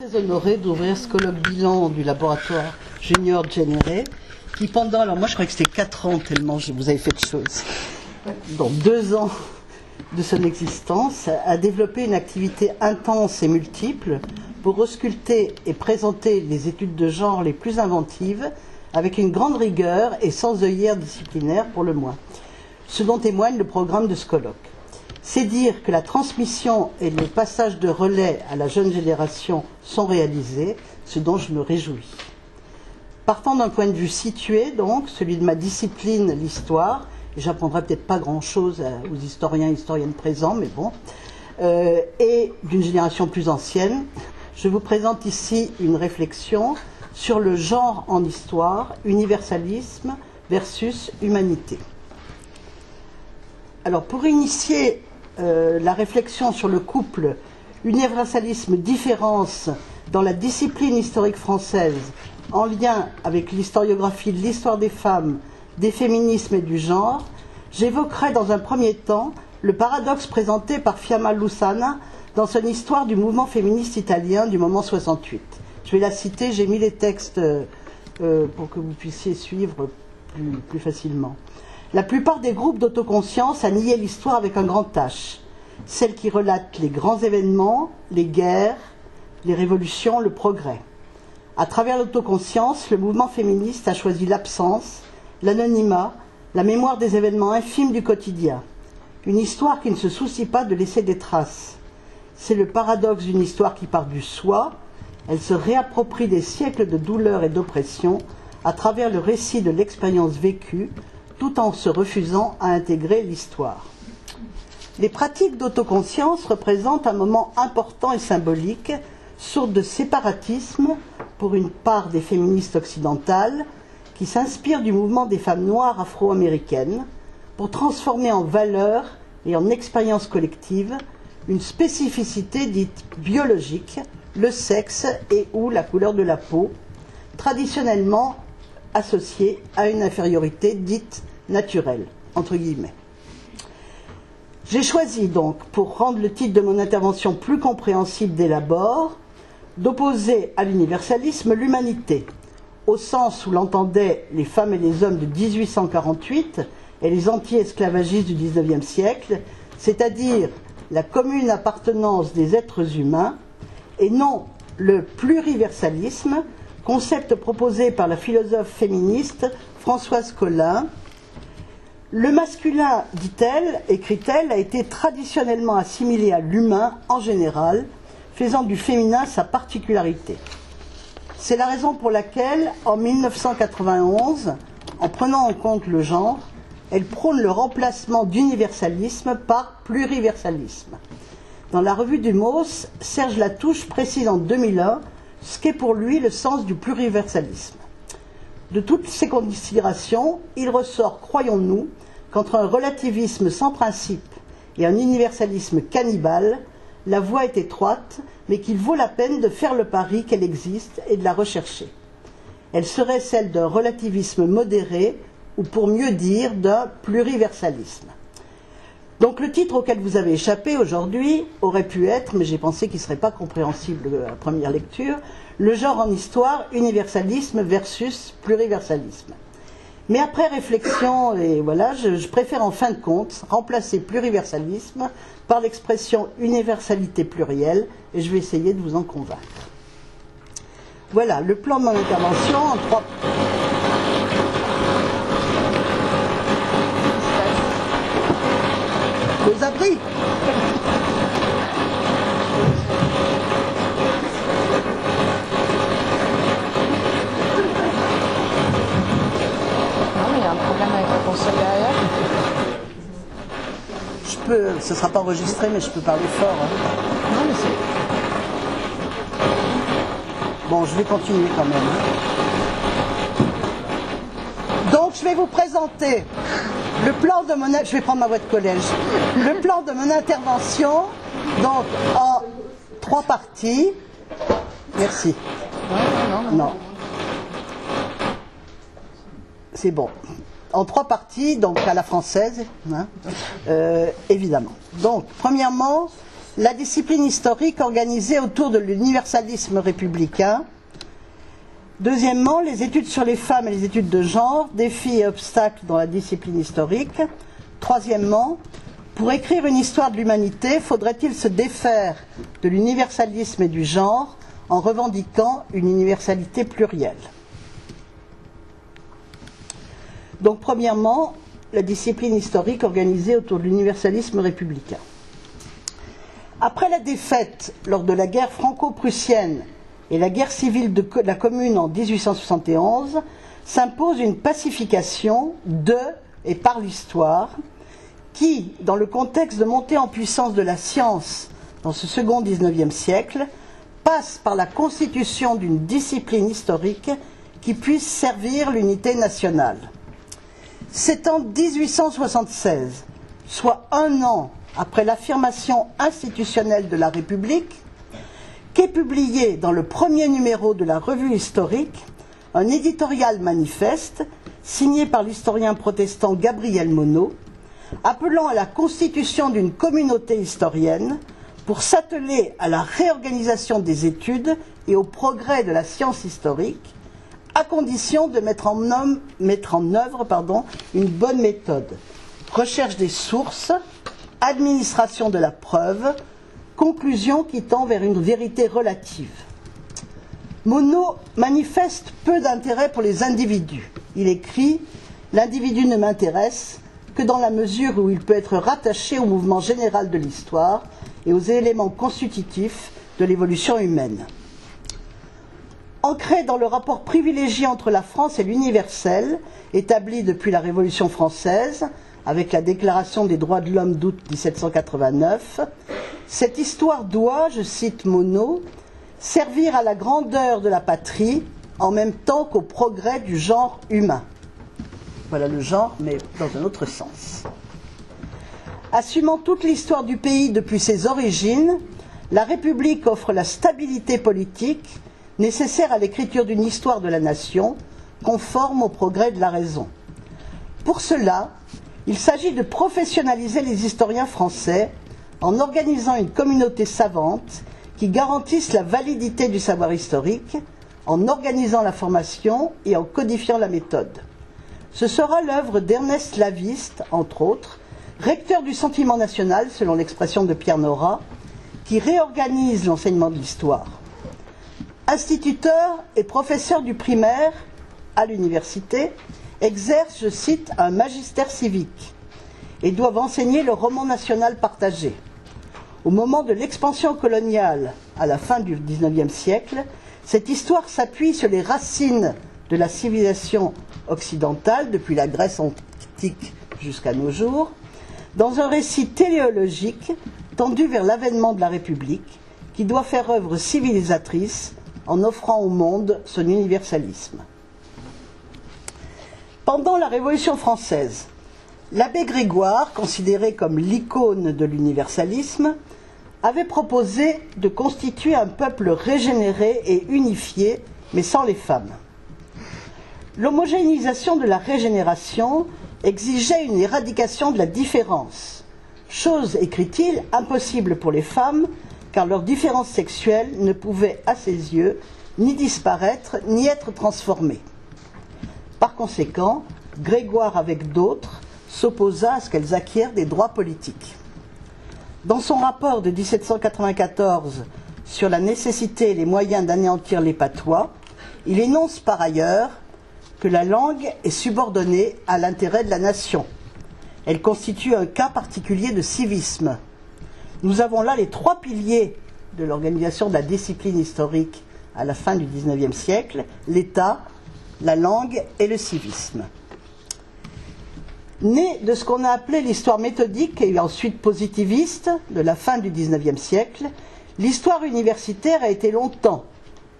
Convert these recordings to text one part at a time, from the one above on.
Très honorée d'ouvrir ce colloque bilan du laboratoire Junior Généré, qui pendant, alors moi je crois que c'était 4 ans tellement vous avez fait de choses, donc 2 ans de son existence, a développé une activité intense et multiple pour ausculter et présenter les études de genre les plus inventives, avec une grande rigueur et sans œillères disciplinaires pour le moins, ce dont témoigne le programme de ce colloque. C'est dire que la transmission et le passage de relais à la jeune génération sont réalisés, ce dont je me réjouis. Partant d'un point de vue situé, donc, celui de ma discipline, l'histoire, et j'apprendrai peut-être pas grand-chose aux historiens et historiennes présents, mais bon, et d'une génération plus ancienne, je vous présente ici une réflexion sur le genre en histoire, universalisme versus humanité. Alors, pour initier la réflexion sur le couple universalisme-différence dans la discipline historique française en lien avec l'historiographie de l'histoire des femmes, des féminismes et du genre, j'évoquerai dans un premier temps le paradoxe présenté par Fiamma Lussana dans son histoire du mouvement féministe italien du moment 68. Je vais la citer, j'ai mis les textes pour que vous puissiez suivre plus facilement. La plupart des groupes d'autoconscience a nié l'histoire avec un grand H, celle qui relate les grands événements, les guerres, les révolutions, le progrès. À travers l'autoconscience, le mouvement féministe a choisi l'absence, l'anonymat, la mémoire des événements infimes du quotidien. Une histoire qui ne se soucie pas de laisser des traces. C'est le paradoxe d'une histoire qui part du soi. Elle se réapproprie des siècles de douleur et d'oppression à travers le récit de l'expérience vécue, tout en se refusant à intégrer l'histoire. Les pratiques d'autoconscience représentent un moment important et symbolique, source de séparatisme pour une part des féministes occidentales, qui s'inspirent du mouvement des femmes noires afro-américaines pour transformer en valeur et en expérience collective une spécificité dite biologique, le sexe et ou la couleur de la peau, traditionnellement associée à une infériorité dite naturelle, entre guillemets. J'ai choisi donc, pour rendre le titre de mon intervention plus compréhensible dès l'abord, d'opposer à l'universalisme l'humanité, au sens où l'entendaient les femmes et les hommes de 1848 et les anti-esclavagistes du XIXe siècle, c'est-à-dire la commune appartenance des êtres humains, et non le pluriversalisme, concept proposé par la philosophe féministe Françoise Collin. Le masculin, dit-elle, écrit-elle, a été traditionnellement assimilé à l'humain en général, faisant du féminin sa particularité. C'est la raison pour laquelle, en 1991, en prenant en compte le genre, elle prône le remplacement d'universalisme par pluriversalisme. Dans la revue du MOS, Serge Latouche précise en 2001 ce qu'est pour lui le sens du pluriversalisme. De toutes ces considérations, il ressort, croyons-nous, qu'entre un relativisme sans principe et un universalisme cannibale, la voie est étroite, mais qu'il vaut la peine de faire le pari qu'elle existe et de la rechercher. Elle serait celle d'un relativisme modéré, ou pour mieux dire, d'un pluriversalisme. Donc le titre auquel vous avez échappé aujourd'hui aurait pu être, mais j'ai pensé qu'il ne serait pas compréhensible à la première lecture, le genre en histoire, universalisme versus pluriversalisme. Mais après réflexion, et voilà, je préfère en fin de compte remplacer pluriversalisme par l'expression universalité plurielle, et je vais essayer de vous en convaincre. Voilà, le plan de mon intervention en 3... Aux abris. Ce ne sera pas enregistré, mais je peux parler fort. Hein. Non, mais bon, je vais continuer quand même. Hein. Donc, je vais vous présenter le plan de mon... Je vais prendre ma voix de collège. Le plan de mon intervention, donc en 3 parties. Merci. Non. C'est bon. En 3 parties, donc à la française, hein, évidemment. Donc, premièrement, la discipline historique organisée autour de l'universalisme républicain. Deuxièmement, les études sur les femmes et les études de genre, défis et obstacles dans la discipline historique. Troisièmement, pour écrire une histoire de l'humanité, faudrait-il se défaire de l'universalisme et du genre en revendiquant une universalité plurielle. Donc, premièrement, la discipline historique organisée autour de l'universalisme républicain. Après la défaite lors de la guerre franco-prussienne et la guerre civile de la Commune en 1871, s'impose une pacification de et par l'histoire qui, dans le contexte de montée en puissance de la science dans ce second XIXe siècle, passe par la constitution d'une discipline historique qui puisse servir l'unité nationale. C'est en 1876, soit un an après l'affirmation institutionnelle de la République, qu'est publié dans le premier numéro de la Revue historique un éditorial manifeste signé par l'historien protestant Gabriel Monod, appelant à la constitution d'une communauté historienne pour s'atteler à la réorganisation des études et au progrès de la science historique, à condition de mettre en œuvre une bonne méthode. Recherche des sources, administration de la preuve, conclusion qui tend vers une vérité relative. Monod manifeste peu d'intérêt pour les individus. Il écrit « L'individu ne m'intéresse que dans la mesure où il peut être rattaché au mouvement général de l'histoire et aux éléments constitutifs de l'évolution humaine. » Ancré dans le rapport privilégié entre la France et l'universel, établi depuis la Révolution française, avec la Déclaration des droits de l'homme d'août 1789, cette histoire doit, je cite Monod, servir à la grandeur de la patrie en même temps qu'au progrès du genre humain. Voilà le genre, mais dans un autre sens. Assumant toute l'histoire du pays depuis ses origines, la République offre la stabilité politique nécessaire à l'écriture d'une histoire de la nation, conforme au progrès de la raison. Pour cela, il s'agit de professionnaliser les historiens français en organisant une communauté savante qui garantisse la validité du savoir historique, en organisant la formation et en codifiant la méthode. Ce sera l'œuvre d'Ernest Laviste, entre autres, recteur du sentiment national, selon l'expression de Pierre Nora, qui réorganise l'enseignement de l'histoire. Instituteur et professeur du primaire à l'université, exerce, je cite, un magistère civique et doivent enseigner le roman national partagé. Au moment de l'expansion coloniale, à la fin du XIXe siècle, cette histoire s'appuie sur les racines de la civilisation occidentale, depuis la Grèce antique jusqu'à nos jours, dans un récit téléologique tendu vers l'avènement de la République, qui doit faire œuvre civilisatrice en offrant au monde son universalisme. Pendant la Révolution française, l'abbé Grégoire, considéré comme l'icône de l'universalisme, avait proposé de constituer un peuple régénéré et unifié, mais sans les femmes. L'homogénéisation de la régénération exigeait une éradication de la différence, chose, écrit-il, impossible pour les femmes, car leur différence sexuelle ne pouvait, à ses yeux, ni disparaître, ni être transformée. Par conséquent, Grégoire, avec d'autres, s'opposa à ce qu'elles acquièrent des droits politiques. Dans son rapport de 1794 sur la nécessité et les moyens d'anéantir les patois, il énonce par ailleurs que la langue est subordonnée à l'intérêt de la nation. Elle constitue un cas particulier de civisme. Nous avons là les trois piliers de l'organisation de la discipline historique à la fin du XIXe siècle, l'État, la langue et le civisme. Né de ce qu'on a appelé l'histoire méthodique et ensuite positiviste de la fin du XIXe siècle, l'histoire universitaire a été longtemps,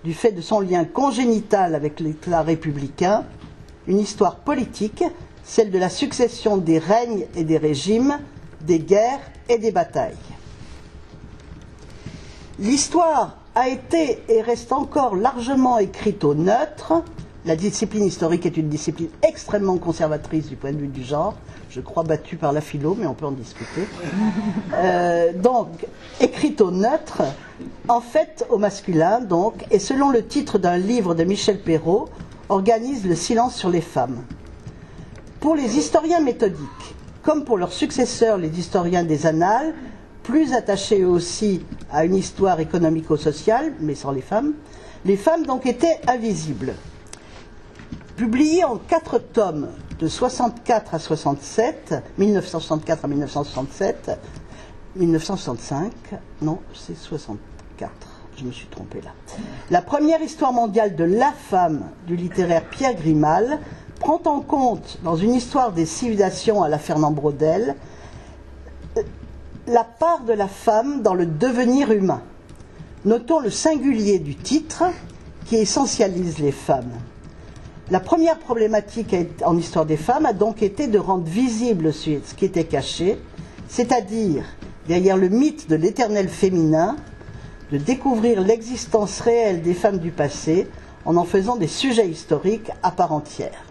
du fait de son lien congénital avec l'État républicain, une histoire politique, celle de la succession des règnes et des régimes, des guerres et des batailles. L'histoire a été et reste encore largement écrite au neutre, la discipline historique est une discipline extrêmement conservatrice du point de vue du genre, je crois battue par la philo, mais on peut en discuter. Donc, écrite au neutre, en fait au masculin, donc, et selon le titre d'un livre de Michel Perrault, organise le silence sur les femmes. Pour les historiens méthodiques, comme pour leurs successeurs, les historiens des annales, plus attachés eux aussi à une histoire économico-sociale, mais sans les femmes donc étaient invisibles. Publié en 4 tomes de 64 à 67, 1964 à 1967, 1965, non, c'est 64, je me suis trompée là. La première histoire mondiale de la femme du littéraire Pierre Grimal prend en compte, dans une histoire des civilisations à la Fernand Braudel, la part de la femme dans le devenir humain. Notons le singulier du titre qui essentialise les femmes. La première problématique en histoire des femmes a donc été de rendre visible ce qui était caché, c'est-à-dire, derrière le mythe de l'éternel féminin, de découvrir l'existence réelle des femmes du passé en faisant des sujets historiques à part entière.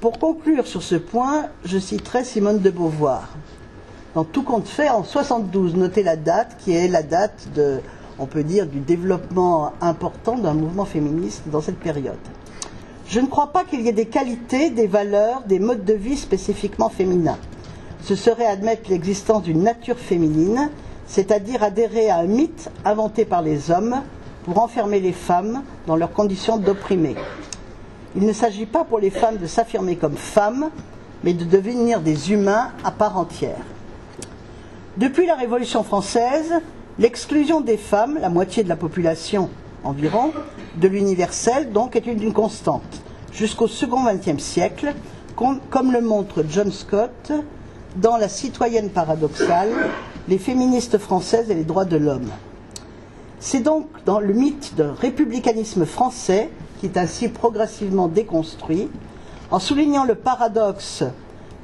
Pour conclure sur ce point, je citerai Simone de Beauvoir. Dans Tout compte fait, en 72, notez la date qui est la date de, on peut dire, du développement important d'un mouvement féministe dans cette période. Je ne crois pas qu'il y ait des qualités, des valeurs, des modes de vie spécifiquement féminins. Ce serait admettre l'existence d'une nature féminine, c'est-à-dire adhérer à un mythe inventé par les hommes pour enfermer les femmes dans leurs conditions d'opprimées. Il ne s'agit pas pour les femmes de s'affirmer comme femmes, mais de devenir des humains à part entière. Depuis la Révolution française, l'exclusion des femmes, la moitié de la population environ, de l'universel, donc, est une constante, jusqu'au second XXe siècle, comme le montre John Scott dans La citoyenne paradoxale, les féministes françaises et les droits de l'homme. C'est donc dans le mythe d'un républicanisme français qui est ainsi progressivement déconstruit, en soulignant le paradoxe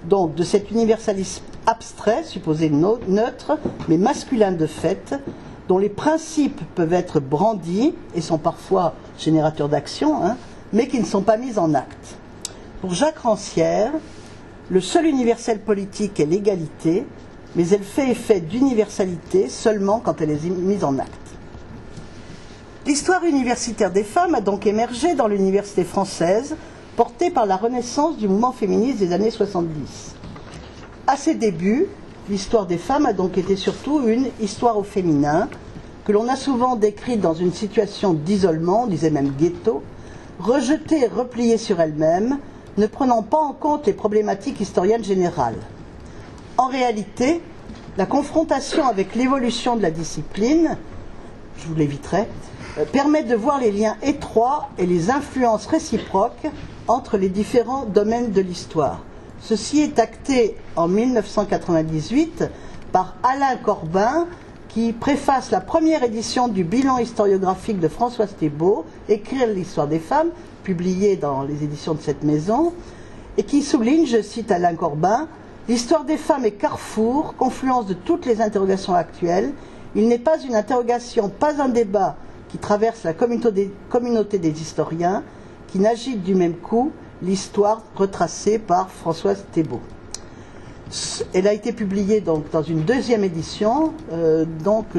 donc de cet universalisme abstrait, supposé neutre, mais masculin de fait, dont les principes peuvent être brandis et sont parfois générateurs d'action, mais qui ne sont pas mis en acte. Pour Jacques Rancière, le seul universel politique est l'égalité, mais elle fait effet d'universalité seulement quand elle est mise en acte. L'histoire universitaire des femmes a donc émergé dans l'université française, portée par la renaissance du mouvement féministe des années 70. À ses débuts, l'histoire des femmes a donc été surtout une histoire au féminin, que l'on a souvent décrite dans une situation d'isolement, on disait même ghetto, rejetée et repliée sur elle-même, ne prenant pas en compte les problématiques historiennes générales. En réalité, la confrontation avec l'évolution de la discipline, je vous l'éviterai, permet de voir les liens étroits et les influences réciproques entre les différents domaines de l'histoire. Ceci est acté en 1998 par Alain Corbin, qui préface la première édition du bilan historiographique de Françoise Thébault, Écrire l'histoire des femmes, publié dans les éditions de cette maison, et qui souligne, je cite Alain Corbin, « L'histoire des femmes est carrefour, confluence de toutes les interrogations actuelles. Il n'est pas une interrogation, pas un débat qui traverse la communauté des historiens, qui n'agite du même coup l'histoire retracée par Françoise Thébault. » Elle a été publiée donc dans une deuxième édition,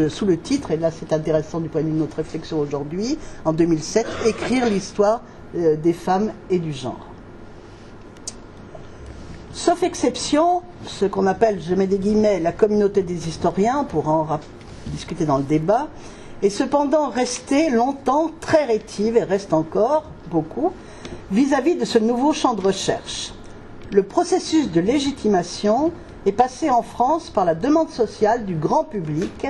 sous le titre, et là c'est intéressant du point de vue de notre réflexion aujourd'hui, en 2007, « Écrire l'histoire des femmes et du genre ». Sauf exception, ce qu'on appelle, je mets des guillemets, la communauté des historiens, on pourra en discuter dans le débat, est cependant restée longtemps très rétive, et reste encore beaucoup, vis-à-vis de ce nouveau champ de recherche. Le processus de légitimation est passé en France par la demande sociale du grand public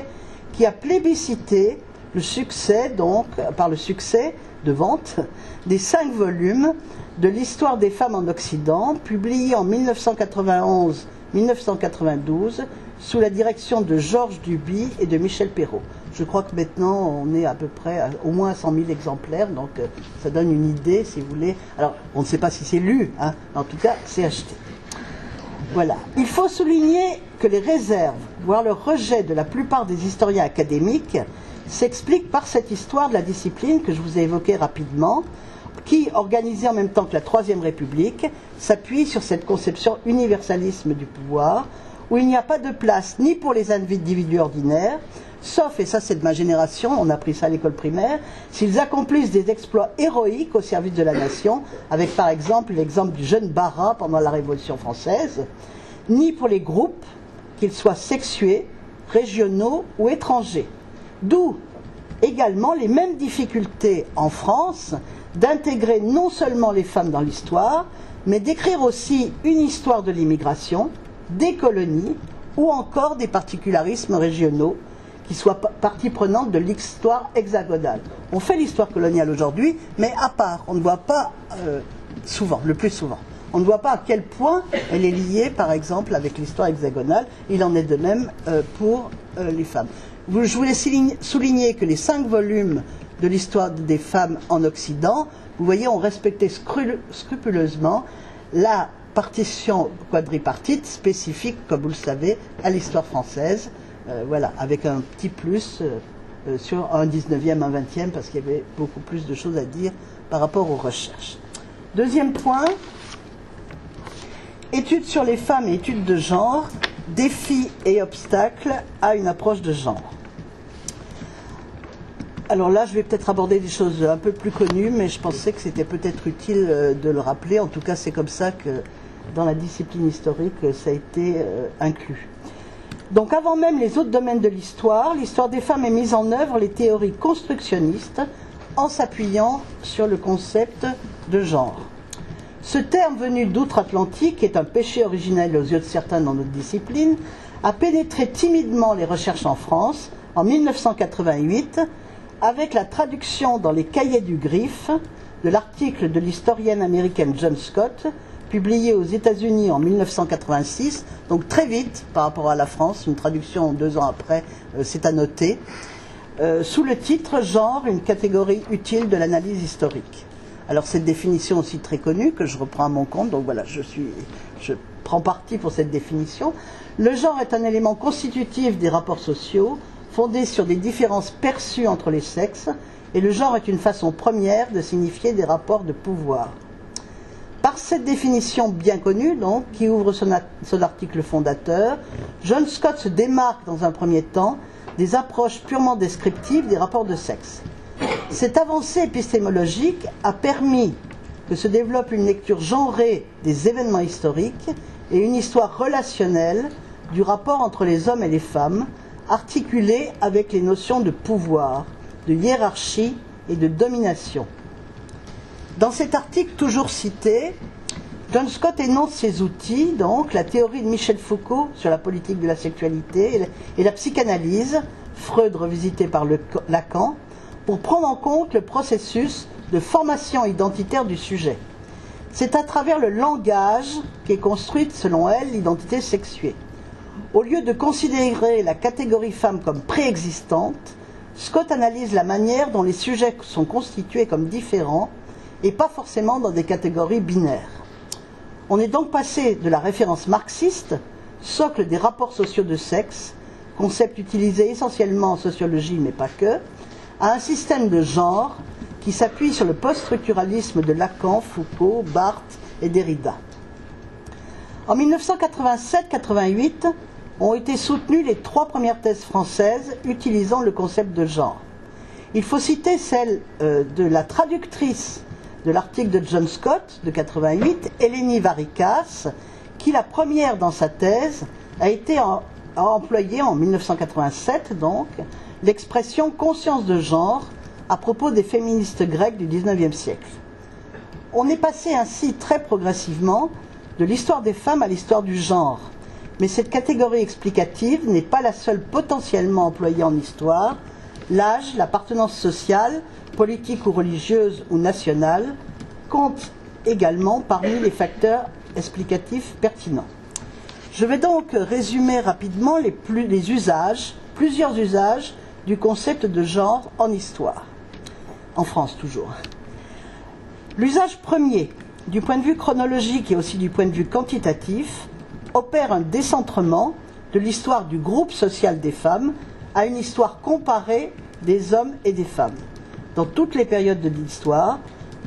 qui a plébiscité le succès, par le succès de vente des 5 volumes de l'histoire des femmes en Occident, publiés en 1991-1992 sous la direction de Georges Duby et de Michel Perrault. Je crois que maintenant on est à peu près à au moins 100 000 exemplaires, donc ça donne une idée si vous voulez. Alors on ne sait pas si c'est lu, en tout cas c'est acheté. Voilà. Il faut souligner que les réserves, voire le rejet de la plupart des historiens académiques s'expliquent par cette histoire de la discipline que je vous ai évoquée rapidement, qui, organisée en même temps que la Troisième République, s'appuie sur cette conception universalisme du pouvoir, où il n'y a pas de place ni pour les individus ordinaires, sauf, et ça c'est de ma génération, on a appris ça à l'école primaire, s'ils accomplissent des exploits héroïques au service de la nation, avec par exemple l'exemple du jeune Barras pendant la Révolution française, ni pour les groupes, qu'ils soient sexués, régionaux ou étrangers. D'où également les mêmes difficultés en France d'intégrer non seulement les femmes dans l'histoire, mais d'écrire aussi une histoire de l'immigration, des colonies ou encore des particularismes régionaux qui soient partie prenante de l'histoire hexagonale. On fait l'histoire coloniale aujourd'hui, mais à part, on ne voit pas souvent, le plus souvent. On ne voit pas à quel point elle est liée, par exemple, avec l'histoire hexagonale. Il en est de même pour les femmes. Je voulais souligner que les 5 volumes de l'histoire des femmes en Occident, vous voyez, ont respecté scrupuleusement la partition quadripartite spécifique, comme vous le savez, à l'histoire française, voilà, avec un petit plus sur un 19e, un 20e, parce qu'il y avait beaucoup plus de choses à dire par rapport aux recherches. Deuxième point, études sur les femmes et études de genre, défis et obstacles à une approche de genre. Alors là, je vais peut-être aborder des choses un peu plus connues, mais je pensais que c'était peut-être utile de le rappeler. En tout cas, c'est comme ça que dans la discipline historique, ça a été inclus. Donc avant même les autres domaines de l'histoire des femmes est mise en œuvre les théories constructionnistes en s'appuyant sur le concept de genre. Ce terme venu d'outre-Atlantique, qui est un péché originel aux yeux de certains dans notre discipline, a pénétré timidement les recherches en France en 1988 avec la traduction dans les cahiers du Griffe de l'article de l'historienne américaine John Scott, publié aux États-Unis en 1986, donc très vite par rapport à la France, une traduction 2 ans après, c'est à noter, sous le titre « Genre, une catégorie utile de l'analyse historique ». Alors cette définition aussi très connue, que je reprends à mon compte, donc voilà, je prends parti pour cette définition. Le genre est un élément constitutif des rapports sociaux, fondé sur des différences perçues entre les sexes, et le genre est une façon première de signifier des rapports de pouvoir. Par cette définition bien connue, donc, qui ouvre son article fondateur, John Scott se démarque dans un premier temps des approches purement descriptives des rapports de sexe. Cette avancée épistémologique a permis que se développe une lecture genrée des événements historiques et une histoire relationnelle du rapport entre les hommes et les femmes, articulée avec les notions de pouvoir, de hiérarchie et de domination. Dans cet article toujours cité, John Scott énonce ses outils, donc la théorie de Michel Foucault sur la politique de la sexualité et la psychanalyse, Freud revisité par Lacan, pour prendre en compte le processus de formation identitaire du sujet. C'est à travers le langage qu'est construite, selon elle, l'identité sexuée. Au lieu de considérer la catégorie femme comme préexistante, Scott analyse la manière dont les sujets sont constitués comme différents et pas forcément dans des catégories binaires. On est donc passé de la référence marxiste, socle des rapports sociaux de sexe, concept utilisé essentiellement en sociologie mais pas que, à un système de genre qui s'appuie sur le post-structuralisme de Lacan, Foucault, Barthes et Derrida. En 1987-88 ont été soutenues les 3 premières thèses françaises utilisant le concept de genre. Il faut citer celle de la traductrice de l'article de John Scott de 88, Eleni Varikas, qui la première dans sa thèse a employé en 1987 donc l'expression conscience de genre à propos des féministes grecques du XIXe siècle. On est passé ainsi très progressivement de l'histoire des femmes à l'histoire du genre, mais cette catégorie explicative n'est pas la seule potentiellement employée en histoire. L'âge, l'appartenance sociale, politique ou religieuse ou nationale, comptent également parmi les facteurs explicatifs pertinents. Je vais donc résumer rapidement plusieurs usages du concept de genre en histoire, en France toujours. L'usage premier, du point de vue chronologique et aussi du point de vue quantitatif, opère un décentrement de l'histoire du groupe social des femmes à une histoire comparée des hommes et des femmes. Dans toutes les périodes de l'histoire,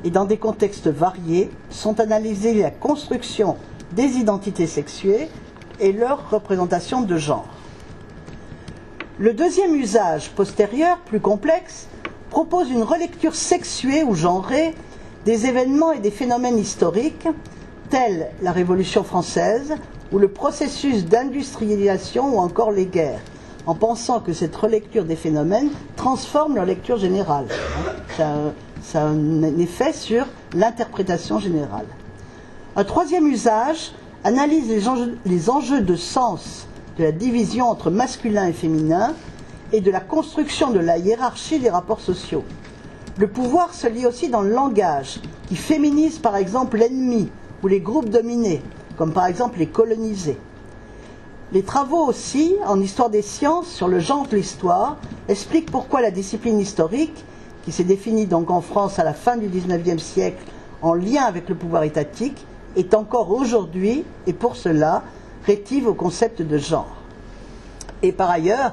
et dans des contextes variés sont analysées la construction des identités sexuées et leur représentation de genre. Le deuxième usage postérieur, plus complexe, propose une relecture sexuée ou genrée des événements et des phénomènes historiques, tels la Révolution française ou le processus d'industrialisation ou encore les guerres, en pensant que cette relecture des phénomènes transforme leur lecture générale. Ça a un effet sur l'interprétation générale. Un troisième usage analyse les enjeux de sens de la division entre masculin et féminin et de la construction de la hiérarchie des rapports sociaux. Le pouvoir se lie aussi dans le langage, qui féminise par exemple l'ennemi ou les groupes dominés, comme par exemple les colonisés. Les travaux aussi, en histoire des sciences, sur le genre de l'histoire, expliquent pourquoi la discipline historique, qui s'est définie donc en France à la fin du XIXe siècle en lien avec le pouvoir étatique, est encore aujourd'hui, et pour cela, rétive au concept de genre. Et par ailleurs,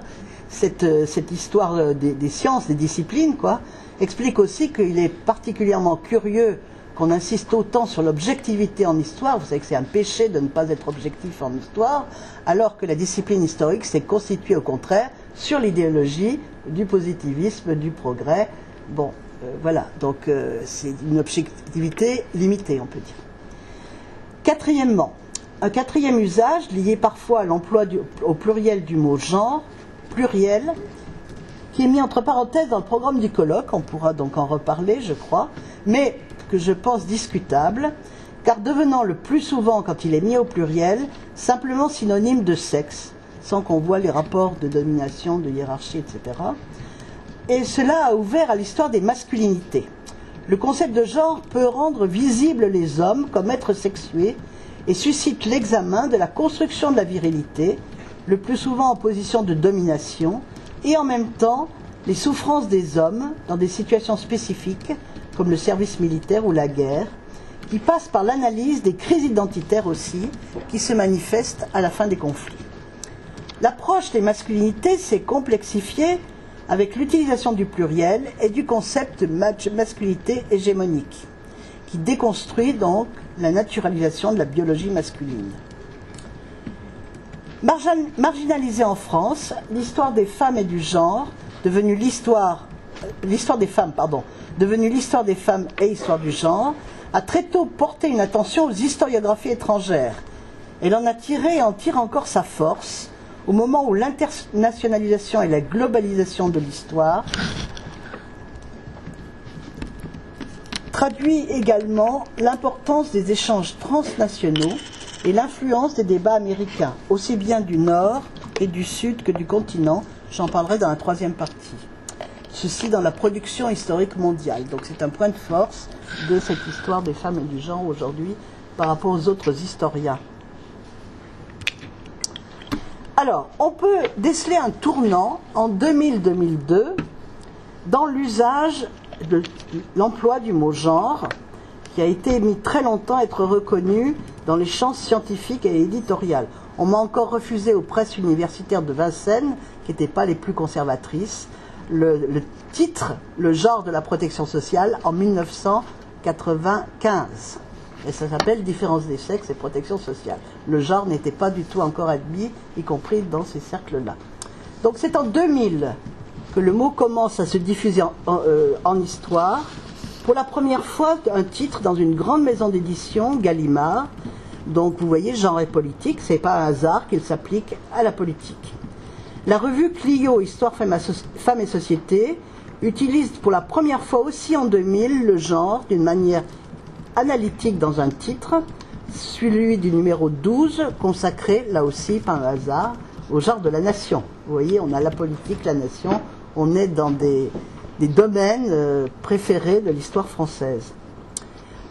cette histoire des sciences, des disciplines, explique aussi qu'il est particulièrement curieux qu'on insiste autant sur l'objectivité en histoire. Vous savez que c'est un péché de ne pas être objectif en histoire, alors que la discipline historique s'est constituée au contraire sur l'idéologie du positivisme, du progrès. Bon, voilà, donc c'est une objectivité limitée, on peut dire. Quatrièmement, un quatrième usage lié parfois à l'emploi au pluriel du mot genre, pluriel, qui est mis entre parenthèses dans le programme du colloque, on pourra donc en reparler, je crois, mais que je pense discutable, car devenant le plus souvent, quand il est mis au pluriel, simplement synonyme de sexe, sans qu'on voit les rapports de domination, de hiérarchie, etc. Et cela a ouvert à l'histoire des masculinités. Le concept de genre peut rendre visibles les hommes comme êtres sexués et suscite l'examen de la construction de la virilité, le plus souvent en position de domination, et en même temps les souffrances des hommes dans des situations spécifiques, comme le service militaire ou la guerre, qui passent par l'analyse des crises identitaires aussi, qui se manifestent à la fin des conflits. L'approche des masculinités s'est complexifiée avec l'utilisation du pluriel et du concept de masculinité hégémonique, qui déconstruit donc la naturalisation de la biologie masculine. Marginalisée en France, l'histoire des femmes et du genre, devenue l'histoire des femmes et histoire du genre, a très tôt porté une attention aux historiographies étrangères. Elle en a tiré et en tire encore sa force au moment où l'internationalisation et la globalisation de l'histoire traduit également l'importance des échanges transnationaux et l'influence des débats américains, aussi bien du Nord et du Sud que du continent. J'en parlerai dans la troisième partie. Ceci dans la production historique mondiale. Donc c'est un point de force de cette histoire des femmes et du genre aujourd'hui par rapport aux autres historiens. Alors, on peut déceler un tournant en 2000-2002 dans l'usage de l'emploi du mot genre, qui a été mis très longtemps à être reconnu dans les champs scientifiques et éditoriales. On m'a encore refusé aux presses universitaires de Vincennes, qui n'étaient pas les plus conservatrices, le titre, le genre de la protection sociale en 1995. Et ça s'appelle différence des sexes et protection sociale. Le genre n'était pas du tout encore admis, y compris dans ces cercles-là. Donc c'est en 2000 que le mot commence à se diffuser en histoire. Pour la première fois, un titre dans une grande maison d'édition, Gallimard. Donc vous voyez, genre et politique, c'est pas un hasard qu'il s'applique à la politique. La revue Clio, Histoire, Femmes et Société, utilise pour la première fois aussi en 2000 le genre d'une manière analytique dans un titre, celui du numéro 12, consacré, là aussi, par un hasard, au genre de la nation. Vous voyez, on a la politique, la nation, on est dans des domaines préférés de l'histoire française.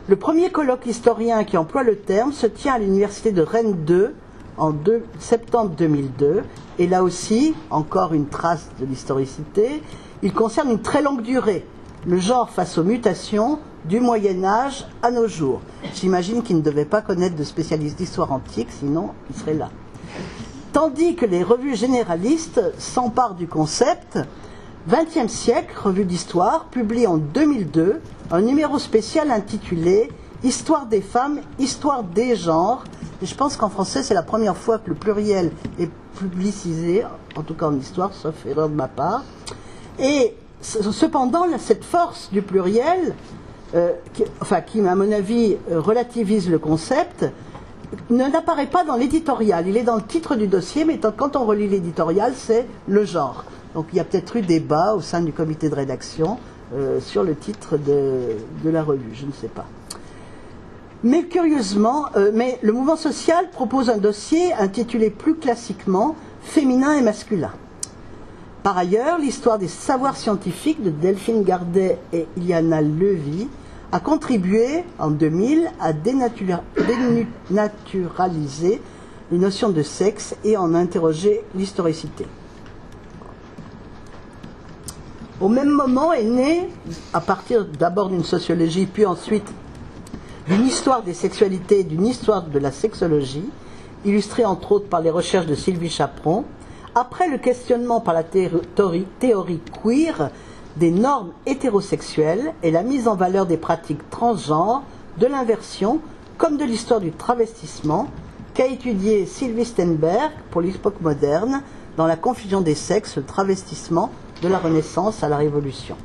Le premier colloque historien qui emploie le terme se tient à l'université de Rennes 2 en septembre 2002, et là aussi, encore une trace de l'historicité, il concerne une très longue durée, le genre face aux mutations du Moyen-Âge à nos jours. J'imagine qu'il ne devait pas connaître de spécialiste d'histoire antique, sinon il serait là. Tandis que les revues généralistes s'emparent du concept, 20e siècle, revue d'histoire, publie en 2002 un numéro spécial intitulé « Histoire des femmes, histoire des genres ». Et je pense qu'en français, c'est la première fois que le pluriel est publicisé, en tout cas en histoire, sauf erreur de ma part. Et cependant, cette force du pluriel, qui, à mon avis, relativise le concept, n'apparaît pas dans l'éditorial. Il est dans le titre du dossier, mais quand on relit l'éditorial, c'est le genre. Donc il y a peut-être eu débat au sein du comité de rédaction sur le titre de la revue, je ne sais pas. Mais curieusement, le mouvement social propose un dossier intitulé plus classiquement « Féminin et masculin ». Par ailleurs, l'histoire des savoirs scientifiques de Delphine Gardet et Iliana Levy a contribué, en 2000, à dénaturaliser les notions de sexe et en interroger l'historicité. Au même moment est née, à partir d'abord d'une sociologie, puis ensuite d'une histoire des sexualités et d'une histoire de la sexologie, illustrée entre autres par les recherches de Sylvie Chaperon, après le questionnement par la théorie queer des normes hétérosexuelles et la mise en valeur des pratiques transgenres, de l'inversion, comme de l'histoire du travestissement, qu'a étudié Sylvie Steinberg pour l'époque moderne, dans La confusion des sexes, le travestissement de la Renaissance à la Révolution.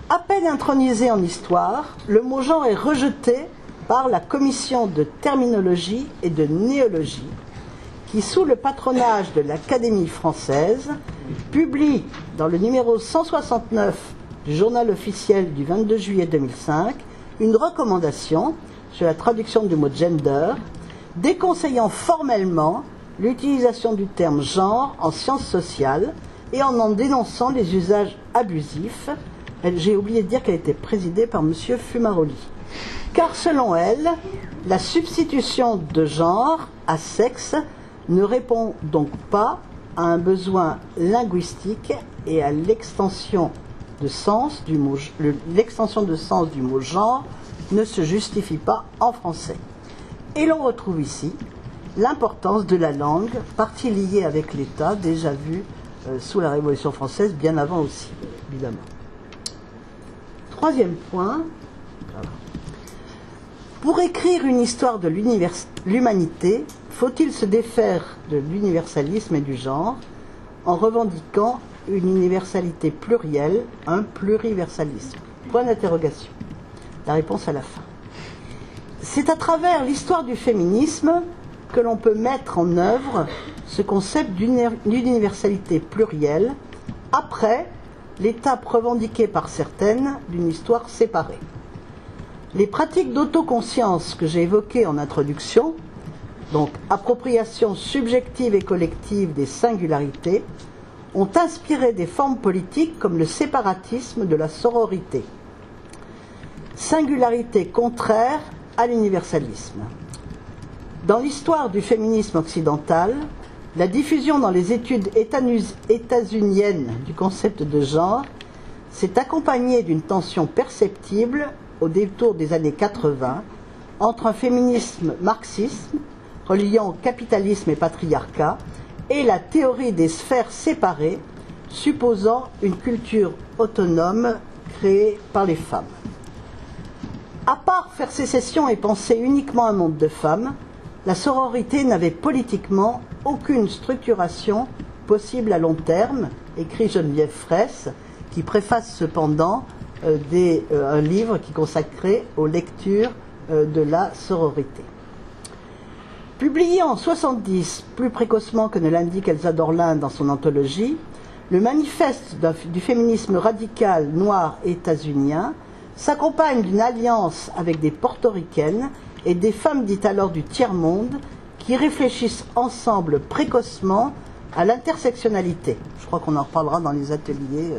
À peine intronisé en histoire, le mot genre est rejeté par la Commission de terminologie et de néologie, qui, sous le patronage de l'Académie française, publie dans le numéro 169 du journal officiel du 22 juillet 2005 une recommandation sur la traduction du mot gender, déconseillant formellement l'utilisation du terme genre en sciences sociales et en dénonçant les usages abusifs. J'ai oublié de dire qu'elle était présidée par M. Fumaroli. Car selon elle, la substitution de genre à sexe ne répond donc pas à un besoin linguistique et à l'extension de sens du mot genre ne se justifie pas en français. Et l'on retrouve ici l'importance de la langue, partie liée avec l'État, déjà vue sous la Révolution française, bien avant aussi, évidemment. Troisième point, pour écrire une histoire de l'humanité, faut-il se défaire de l'universalisme et du genre en revendiquant une universalité plurielle, un pluriversalisme? Point d'interrogation. La réponse à la fin. C'est à travers l'histoire du féminisme que l'on peut mettre en œuvre ce concept d'universalité plurielle après l'étape revendiquée par certaines d'une histoire séparée. Les pratiques d'autoconscience que j'ai évoquées en introduction, donc appropriation subjective et collective des singularités, ont inspiré des formes politiques comme le séparatisme de la sororité. Singularité contraire à l'universalisme. Dans l'histoire du féminisme occidental, la diffusion dans les études états-uniennes du concept de genre s'est accompagnée d'une tension perceptible au détour des années 80 entre un féminisme marxiste reliant capitalisme et patriarcat et la théorie des sphères séparées supposant une culture autonome créée par les femmes. À part faire sécession et penser uniquement un monde de femmes, la sororité n'avait politiquement aucune structuration possible à long terme, écrit Geneviève Fraisse, qui préface cependant un livre qui est consacré aux lectures de la sororité. Publié en 1970, plus précocement que ne l'indique Elsa Dorlin dans son anthologie, le manifeste du féminisme radical noir états-unien s'accompagne d'une alliance avec des portoricaines et des femmes dites alors du tiers-monde qui réfléchissent ensemble précocement à l'intersectionnalité. Je crois qu'on en reparlera dans les ateliers.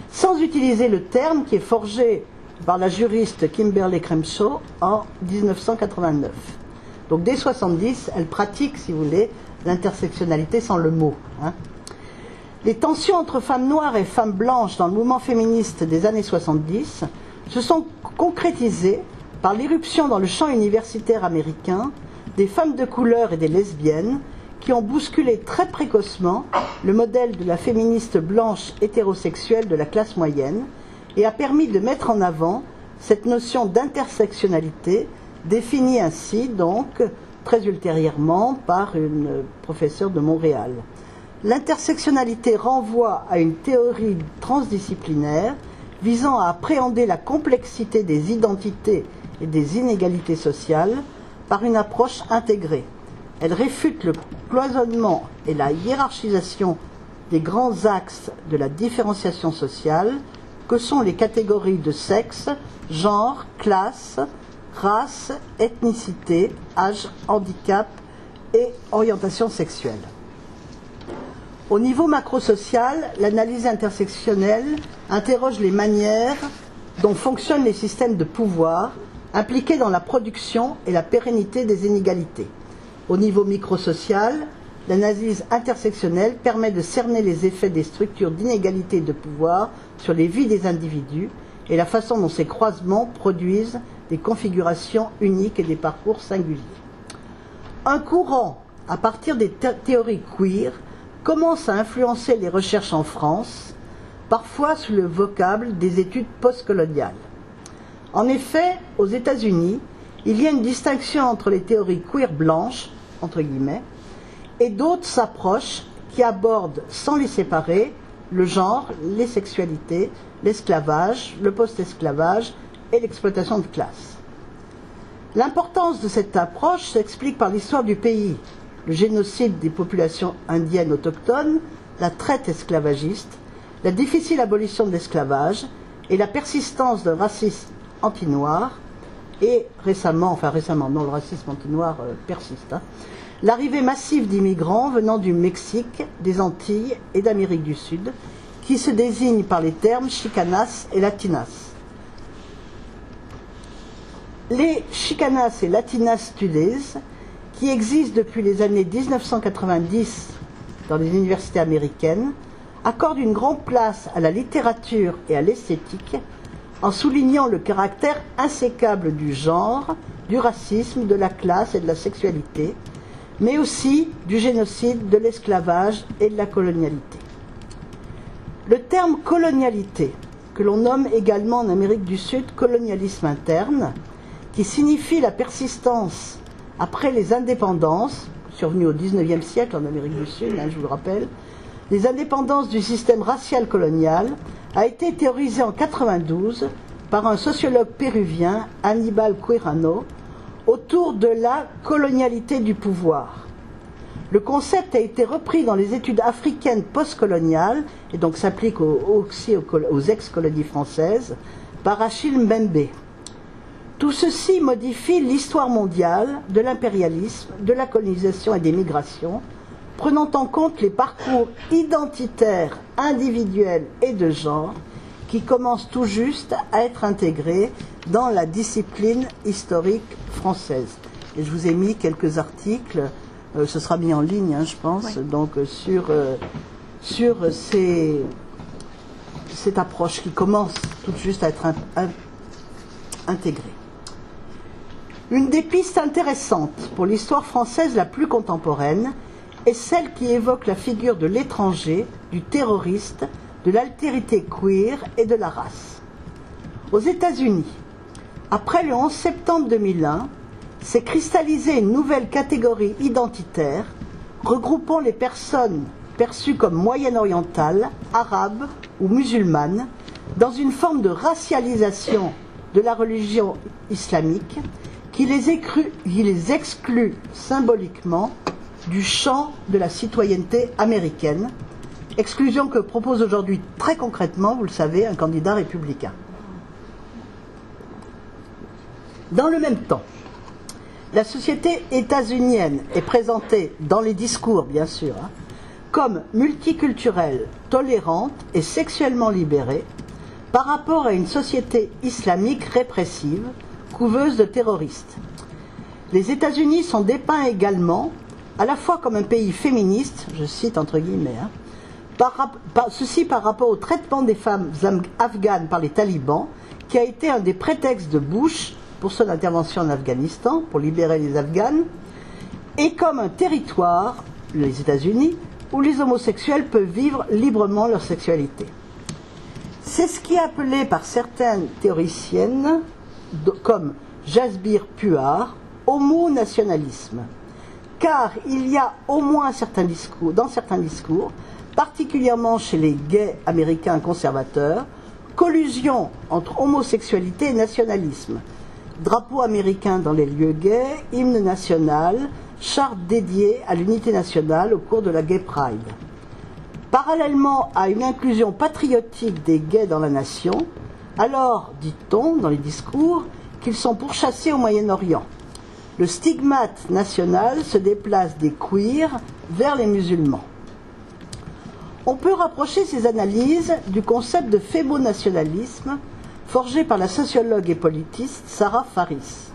Sans utiliser le terme qui est forgé par la juriste Kimberlé Crenshaw en 1989. Donc dès 70, elle pratique, si vous voulez, l'intersectionnalité sans le mot. Les tensions entre femmes noires et femmes blanches dans le mouvement féministe des années 70 se sont concrétisées par l'irruption dans le champ universitaire américain des femmes de couleur et des lesbiennes qui ont bousculé très précocement le modèle de la féministe blanche hétérosexuelle de la classe moyenne et a permis de mettre en avant cette notion d'intersectionnalité définie ainsi donc très ultérieurement par une professeure de Montréal. L'intersectionnalité renvoie à une théorie transdisciplinaire visant à appréhender la complexité des identités et des inégalités sociales par une approche intégrée. Elle réfute le cloisonnement et la hiérarchisation des grands axes de la différenciation sociale que sont les catégories de sexe, genre, classe, race, ethnicité, âge, handicap et orientation sexuelle. Au niveau macrosocial, l'analyse intersectionnelle interroge les manières dont fonctionnent les systèmes de pouvoir impliqués dans la production et la pérennité des inégalités. Au niveau microsocial, l'analyse intersectionnelle permet de cerner les effets des structures d'inégalité de pouvoir sur les vies des individus et la façon dont ces croisements produisent des configurations uniques et des parcours singuliers. Un courant, à partir des théories queer, commence à influencer les recherches en France, parfois sous le vocable des études postcoloniales. En effet, aux États-Unis, il y a une distinction entre les théories queer blanches, entre guillemets, et d'autres approches qui abordent, sans les séparer, le genre, les sexualités, l'esclavage, le post-esclavage et l'exploitation de classe. L'importance de cette approche s'explique par l'histoire du pays, le génocide des populations indiennes autochtones, la traite esclavagiste, la difficile abolition de l'esclavage et la persistance d'un racisme anti-noir, et récemment, non, le racisme anti-noir persiste, l'arrivée massive d'immigrants venant du Mexique, des Antilles et d'Amérique du Sud, qui se désignent par les termes chicanas et latinas. Les chicanas et latinas studies, qui existent depuis les années 1990 dans les universités américaines, accordent une grande place à la littérature et à l'esthétique, en soulignant le caractère insécable du genre, du racisme, de la classe et de la sexualité, mais aussi du génocide, de l'esclavage et de la colonialité. Le terme colonialité, que l'on nomme également en Amérique du Sud colonialisme interne, qui signifie la persistance après les indépendances, survenues au XIXe siècle en Amérique du Sud, je vous le rappelle, les indépendances du système racial colonial, a été théorisé en 1992 par un sociologue péruvien, Aníbal Quijano, autour de la colonialité du pouvoir. Le concept a été repris dans les études africaines postcoloniales, et donc s'applique aussi aux ex-colonies françaises, par Achille Mbembe. Tout ceci modifie l'histoire mondiale de l'impérialisme, de la colonisation et des migrations, prenant en compte les parcours identitaires, individuels et de genre qui commencent tout juste à être intégrés dans la discipline historique française. Et je vous ai mis quelques articles, ce sera mis en ligne, je pense, oui. Donc sur cette approche qui commence tout juste à être intégrée. Une des pistes intéressantes pour l'histoire française la plus contemporaine est celle qui évoque la figure de l'étranger, du terroriste, de l'altérité queer et de la race. Aux États-Unis, après le 11 septembre 2001, s'est cristallisée une nouvelle catégorie identitaire regroupant les personnes perçues comme moyen-orientales, arabes ou musulmanes dans une forme de racialisation de la religion islamique qui les exclut symboliquement du champ de la citoyenneté américaine, exclusion que propose aujourd'hui très concrètement, vous le savez, un candidat républicain. Dans le même temps, la société états-unienne est présentée dans les discours, bien sûr, comme multiculturelle, tolérante et sexuellement libérée par rapport à une société islamique répressive, couveuse de terroristes. Les États-Unis sont dépeints également à la fois comme un pays féministe, je cite entre guillemets, ceci par rapport au traitement des femmes afghanes par les talibans, qui a été un des prétextes de Bush pour son intervention en Afghanistan, pour libérer les Afghanes, et comme un territoire les États-Unis, où les homosexuels peuvent vivre librement leur sexualité. C'est ce qui est appelé par certaines théoriciennes, comme Jasbir Puar, homonationalisme. Car il y a au moins dans certains discours, particulièrement chez les gays américains conservateurs, collusion entre homosexualité et nationalisme. Drapeau américain dans les lieux gays, hymne national, charte dédiée à l'unité nationale au cours de la Gay Pride. Parallèlement à une inclusion patriotique des gays dans la nation, alors, dit-on dans les discours, qu'ils sont pourchassés au Moyen-Orient. Le stigmate national se déplace des queers vers les musulmans. On peut rapprocher ces analyses du concept de fémonationalisme forgé par la sociologue et politiste Sarah Faris.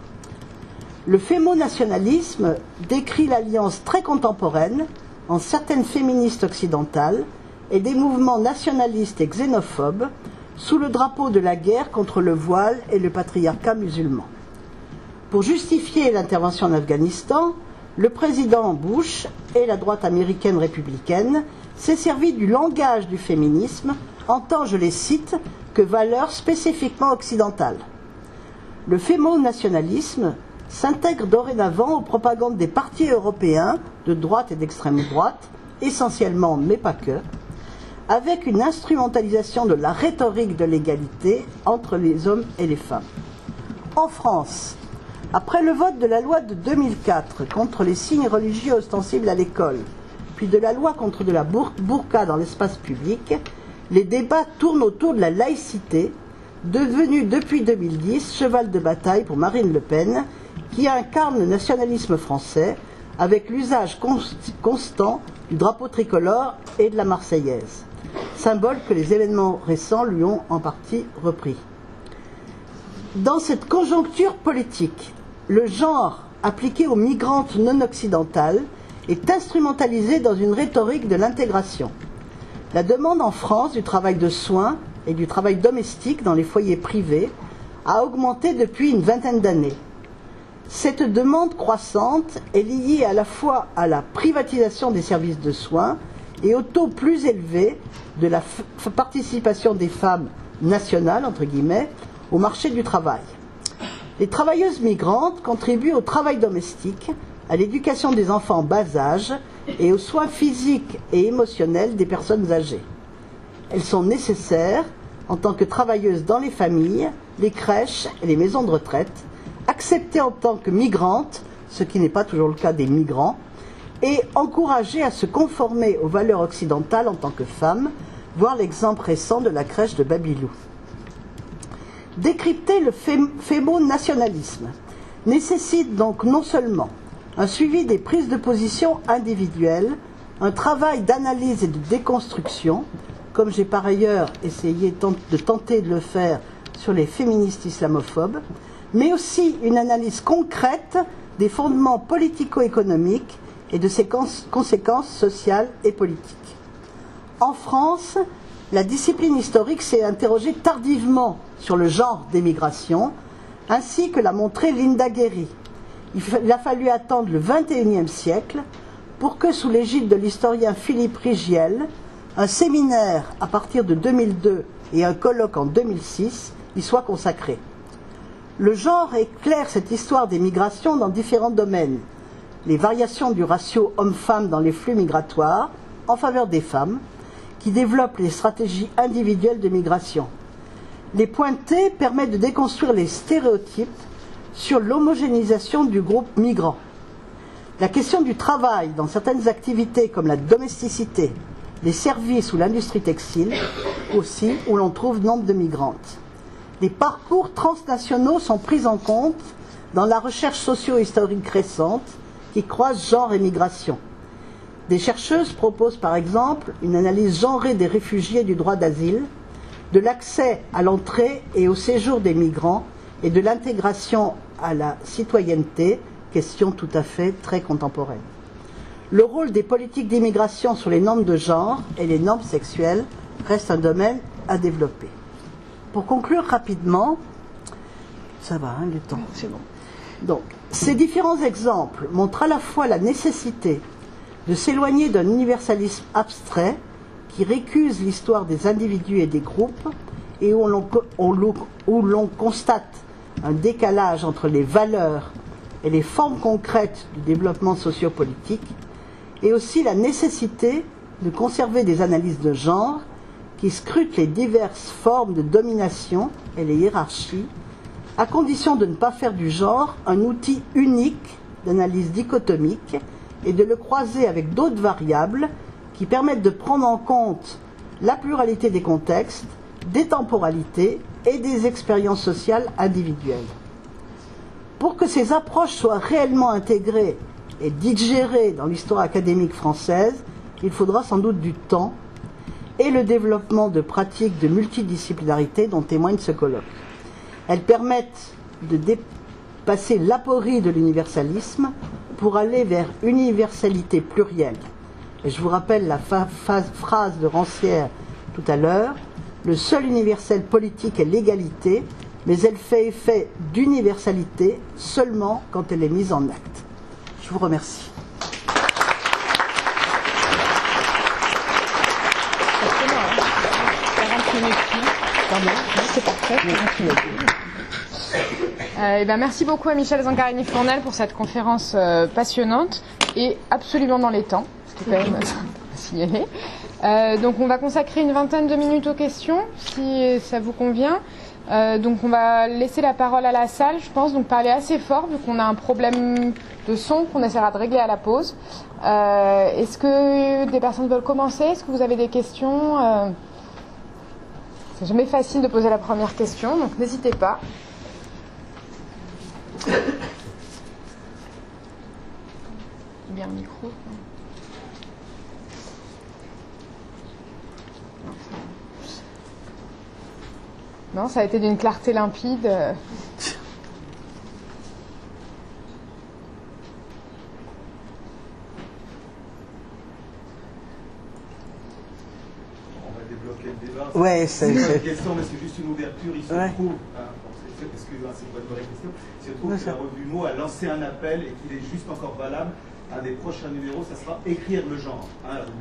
Le fémonationalisme décrit l'alliance très contemporaine en certaines féministes occidentales et des mouvements nationalistes et xénophobes sous le drapeau de la guerre contre le voile et le patriarcat musulman. Pour justifier l'intervention en Afghanistan, le président Bush et la droite américaine républicaine s'est servi du langage du féminisme en tant, je les cite, que valeur spécifiquement occidentale. Le fémonationalisme s'intègre dorénavant aux propagandes des partis européens de droite et d'extrême droite, essentiellement, mais pas que, avec une instrumentalisation de la rhétorique de l'égalité entre les hommes et les femmes. En France, après le vote de la loi de 2004 contre les signes religieux ostensibles à l'école, puis de la loi contre de la burqa dans l'espace public, les débats tournent autour de la laïcité, devenue depuis 2010 cheval de bataille pour Marine Le Pen, qui incarne le nationalisme français avec l'usage constant du drapeau tricolore et de la Marseillaise, symbole que les événements récents lui ont en partie repris. Dans cette conjoncture politique, le genre appliqué aux migrantes non occidentales est instrumentalisé dans une rhétorique de l'intégration. La demande en France du travail de soins et du travail domestique dans les foyers privés a augmenté depuis une vingtaine d'années. Cette demande croissante est liée à la fois à la privatisation des services de soins et au taux plus élevé de la participation des femmes nationales, entre guillemets, au marché du travail. Les travailleuses migrantes contribuent au travail domestique, à l'éducation des enfants en bas âge et aux soins physiques et émotionnels des personnes âgées. Elles sont nécessaires en tant que travailleuses dans les familles, les crèches et les maisons de retraite, acceptées en tant que migrantes, ce qui n'est pas toujours le cas des migrants, et encouragées à se conformer aux valeurs occidentales en tant que femmes, voir l'exemple récent de la crèche de Babylou. Décrypter le fémonationalisme nécessite donc non seulement un suivi des prises de position individuelles, un travail d'analyse et de déconstruction, comme j'ai par ailleurs essayé de tenter de le faire sur les féministes islamophobes, mais aussi une analyse concrète des fondements politico-économiques et de ses conséquences sociales et politiques. En France, la discipline historique s'est interrogée tardivement sur le genre des migrations, ainsi que l'a montré Linda Guéry. Il a fallu attendre le XXIe siècle pour que, sous l'égide de l'historien Philippe Rigiel, un séminaire à partir de 2002 et un colloque en 2006 y soient consacrés. Le genre éclaire cette histoire des migrations dans différents domaines. Les variations du ratio homme-femme dans les flux migratoires en faveur des femmes, qui développent les stratégies individuelles de migration. Les pointer permet de déconstruire les stéréotypes sur l'homogénéisation du groupe migrant. La question du travail dans certaines activités comme la domesticité, les services ou l'industrie textile, aussi, où l'on trouve nombre de migrantes. Les parcours transnationaux sont pris en compte dans la recherche socio-historique récente qui croise genre et migration. Des chercheuses proposent par exemple une analyse genrée des réfugiés du droit d'asile, de l'accès à l'entrée et au séjour des migrants et de l'intégration à la citoyenneté, question tout à fait très contemporaine. Le rôle des politiques d'immigration sur les normes de genre et les normes sexuelles reste un domaine à développer. Pour conclure rapidement, ça va, hein, le temps, c'est bon. Donc, ces différents exemples montrent à la fois la nécessité de s'éloigner d'un universalisme abstrait qui récuse l'histoire des individus et des groupes et où l'on constate un décalage entre les valeurs et les formes concrètes du développement sociopolitique, et aussi la nécessité de conserver des analyses de genre qui scrutent les diverses formes de domination et les hiérarchies, à condition de ne pas faire du genre un outil unique d'analyse dichotomique et de le croiser avec d'autres variables qui permettent de prendre en compte la pluralité des contextes, des temporalités et des expériences sociales individuelles. Pour que ces approches soient réellement intégrées et digérées dans l'histoire académique française, il faudra sans doute du temps et le développement de pratiques de multidisciplinarité dont témoigne ce colloque. Elles permettent de dépasser l'aporie de l'universalisme pour aller vers universalité plurielle. Et je vous rappelle la phrase de Rancière tout à l'heure: le seul universel politique est l'égalité, mais elle fait effet d'universalité seulement quand elle est mise en acte. Je vous remercie. C'est parfait. Merci beaucoup à Michel Zancarini-Fournel pour cette conférence passionnante et absolument dans les temps, ce qui est quand même à signaler. Donc on va consacrer une vingtaine de minutes aux questions, si ça vous convient. Donc on va laisser la parole à la salle, je pense, donc parler assez fort, vu qu'on a un problème de son qu'on essaiera de régler à la pause. Est-ce que des personnes veulent commencer? Est-ce que vous avez des questions? C'est jamais facile de poser la première question, donc n'hésitez pas. Bien le micro. Non, ça a été d'une clarté limpide. Ouais, c'est une question, mais c'est juste une ouverture. Il se trouve, excusez-moi, c'est pas une vraie question. Il se trouve que la revue Mot a lancé un appel et qu'il est juste encore valable. Un des prochains numéros, ça sera Écrire le genre.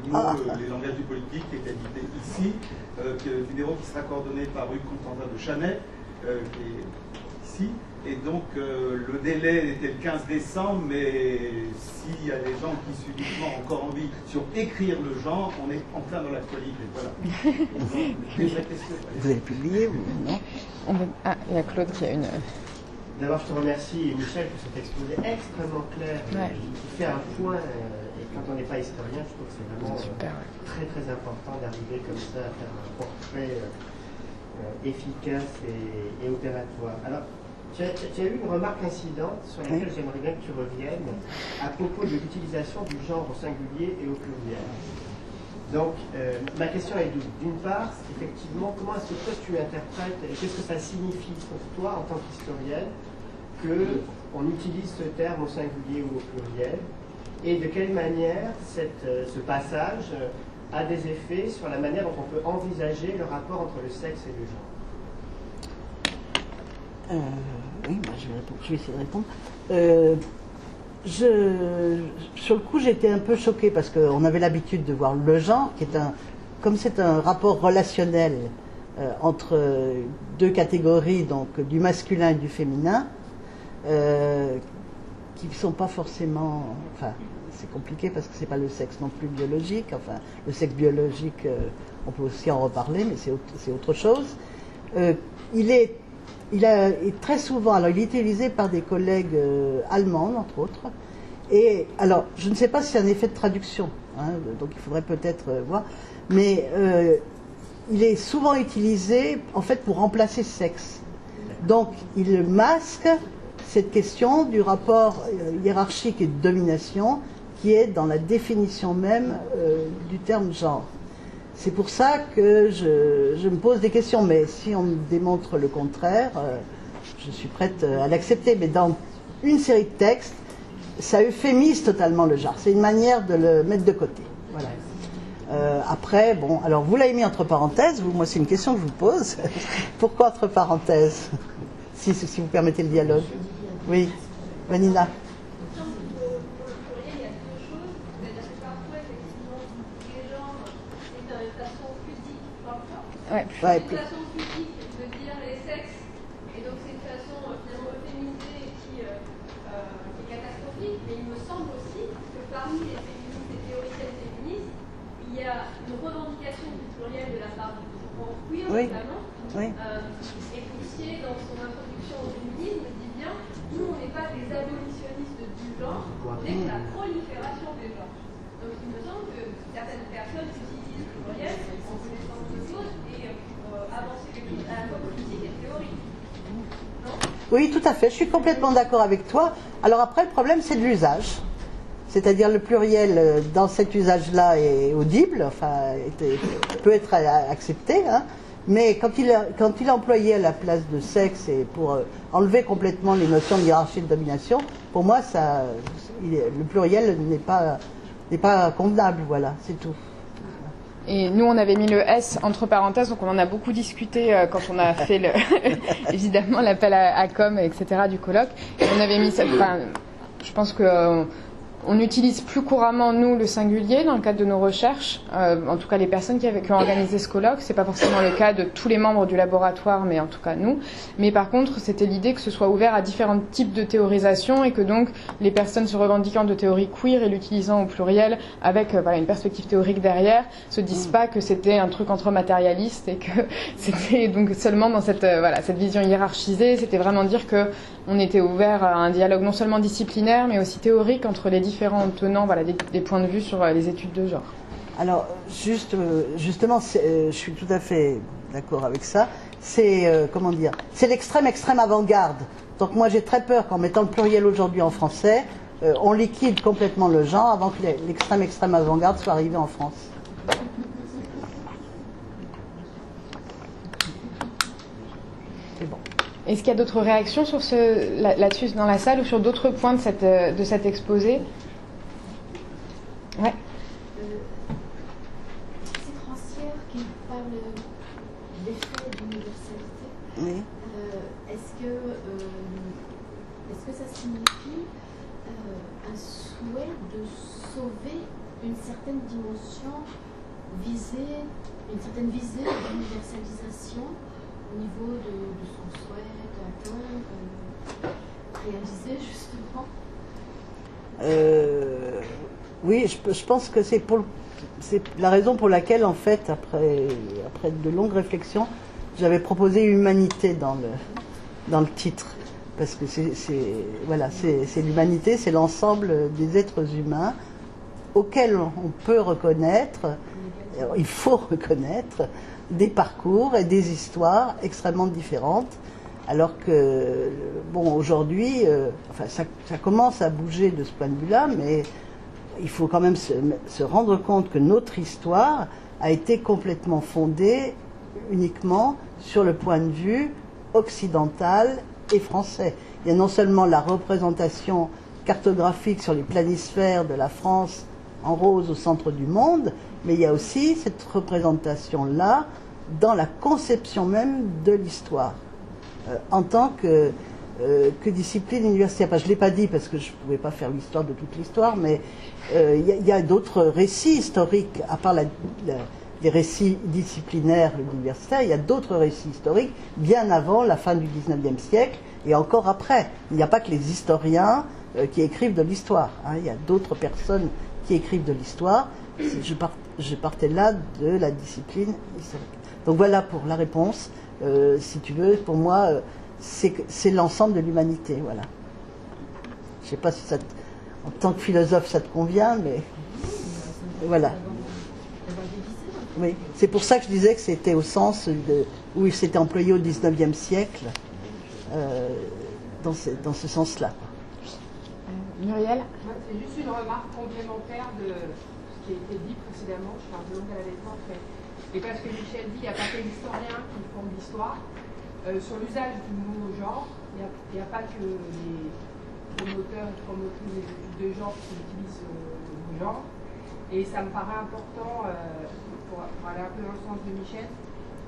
Les langages du politique, qui est édité ici. Numéro qui sera coordonné par Hugues Constantin de Chanay, qui est ici. Et donc, le délai était le 15 décembre, mais s'il y a des gens qui subitement ont encore envie sur écrire le genre, on est en plein dans l'actualité. Voilà. Vous avez publié, vous, non? Il y a Claude qui a une... D'abord, je te remercie, Michel, pour cet exposé extrêmement clair, qui fait un point, et quand on n'est pas historien, je trouve que c'est vraiment très très important d'arriver comme ça à faire un portrait efficace et opératoire. Alors, tu as eu une remarque incidente sur laquelle j'aimerais bien que tu reviennes à propos de l'utilisation du genre au singulier et au pluriel. Donc, ma question est double. D'une part, effectivement, comment est-ce que toi tu interprètes, et qu'est-ce que ça signifie pour toi en tant qu'historienne qu'on utilise ce terme au singulier ou au pluriel, et de quelle manière ce passage a des effets sur la manière dont on peut envisager le rapport entre le sexe et le genre? Oui, je vais essayer de répondre. Sur le coup, j'étais un peu choquée parce qu'on avait l'habitude de voir le genre, qui est comme c'est un rapport relationnel entre deux catégories, donc du masculin et du féminin, qui ne sont pas forcément... Enfin, c'est compliqué parce que c'est pas le sexe non plus biologique. Enfin, le sexe biologique, on peut aussi en reparler, mais c'est autre chose. Il est très souvent, alors il est utilisé par des collègues allemands, entre autres, et alors, je ne sais pas si c'est un effet de traduction, donc il faudrait peut-être voir, mais il est souvent utilisé, en fait, pour remplacer sexe. Donc, il masque cette question du rapport hiérarchique et de domination qui est dans la définition même du terme genre. C'est pour ça que je me pose des questions, mais si on me démontre le contraire, je suis prête à l'accepter. Mais dans une série de textes, ça euphémise totalement le genre. C'est une manière de le mettre de côté. Voilà. Après, bon, alors vous l'avez mis entre parenthèses. Moi, c'est une question que je vous pose. Pourquoi entre parenthèses, si vous permettez le dialogue. Oui, Vanina. Ouais, c'est une façon physique de dire les sexes, et donc c'est une façon finalement euphémisée qui est catastrophique, mais il me semble aussi que parmi les féministes et théoriciennes féministes, il y a une revendication du pluriel de la part du mouvement queer, notamment, et Poussier, dans son introduction au féminisme, dit bien, nous on n'est pas des abolitionnistes du genre, on est de la prolifération des genres. Donc il me semble que certaines personnes utilisent le pluriel en connaissance de choses et pour avancer quelque chose à la fois politique et théorique. Non ? Oui, tout à fait, je suis complètement d'accord avec toi. Alors après, le problème, c'est de l'usage. C'est-à-dire le pluriel, dans cet usage-là, est audible, enfin, peut être accepté, hein, mais quand il est employé à la place de sexe et pour enlever complètement les notions de hiérarchie et de domination, pour moi, le pluriel n'est pas convenable, voilà, c'est tout. Et nous, on avait mis le S entre parenthèses, donc on en a beaucoup discuté quand on a fait évidemment l'appel à com, etc. du colloque. Et on avait mis ça. Enfin, je pense que on utilise plus couramment, nous, le singulier dans le cadre de nos recherches. En tout cas, les personnes qui ont organisé ce colloque, c'est pas forcément le cas de tous les membres du laboratoire, mais en tout cas nous. Mais par contre, c'était l'idée que ce soit ouvert à différents types de théorisation et que donc les personnes se revendiquant de théorie queer et l'utilisant au pluriel avec une perspective théorique derrière se disent pas que c'était un truc entre matérialistes et que c'était donc seulement dans cette vision hiérarchisée. C'était vraiment dire que on était ouvert à un dialogue non seulement disciplinaire, mais aussi théorique entre les différents tenants des points de vue sur les études de genre. Alors, justement, je suis tout à fait d'accord avec ça. C'est, c'est l'extrême avant-garde. Donc moi, j'ai très peur qu'en mettant le pluriel aujourd'hui en français, on liquide complètement le genre avant que l'extrême avant-garde soit arrivé en France. C'est bon. Est-ce qu'il y a d'autres réactions sur là-dessus dans la salle ou sur d'autres points de cet exposé ? Ouais. C'est Rancière qui parle d'effet d'universalité. Oui. Est-ce que ça signifie un souhait de sauver une certaine dimension une certaine visée d'universalisation au niveau de ce qu'on souhaite atteindre, réaliser justement? Oui, je pense que c'est la raison pour laquelle, en fait, après de longues réflexions, j'avais proposé humanité dans le titre. Parce que c'est l'humanité, c'est l'ensemble des êtres humains auxquels on peut reconnaître, il faut reconnaître, des parcours et des histoires extrêmement différentes. Alors que, aujourd'hui, ça commence à bouger de ce point de vue-là, mais il faut quand même se rendre compte que notre histoire a été complètement fondée uniquement sur le point de vue occidental et français. Il y a non seulement la représentation cartographique sur les planisphères de la France en rose au centre du monde, mais il y a aussi cette représentation-là dans la conception même de l'histoire, en tant que discipline universitaire. Enfin, je ne l'ai pas dit parce que je ne pouvais pas faire l'histoire de toute l'histoire, mais il y a d'autres récits historiques, à part les récits disciplinaires universitaires, il y a d'autres récits historiques bien avant la fin du XIXe siècle et encore après. Il n'y a pas que les historiens qui écrivent de l'histoire, hein, il y a d'autres personnes qui écrivent de l'histoire. Je partais là de la discipline historique. Donc voilà pour la réponse. Si tu veux, pour moi, c'est l'ensemble de l'humanité. Voilà. Je ne sais pas si en tant que philosophe ça te convient, mais voilà. Oui, c'est pour ça que je disais que c'était au sens où il s'était employé au XIXe siècle, dans ce sens-là. Muriel ? C'est juste une remarque complémentaire de ce qui a été dit précédemment. Je suis un peu longue à la détente, mais parce que Michel dit qu'il n'y a pas que l'historien qui font de l'histoire. Sur l'usage du mot genre, il n'y a pas que les promoteurs et promotrices des études de genre qui utilisent le mot genre. Et ça me paraît important, pour aller un peu dans le sens de Michel,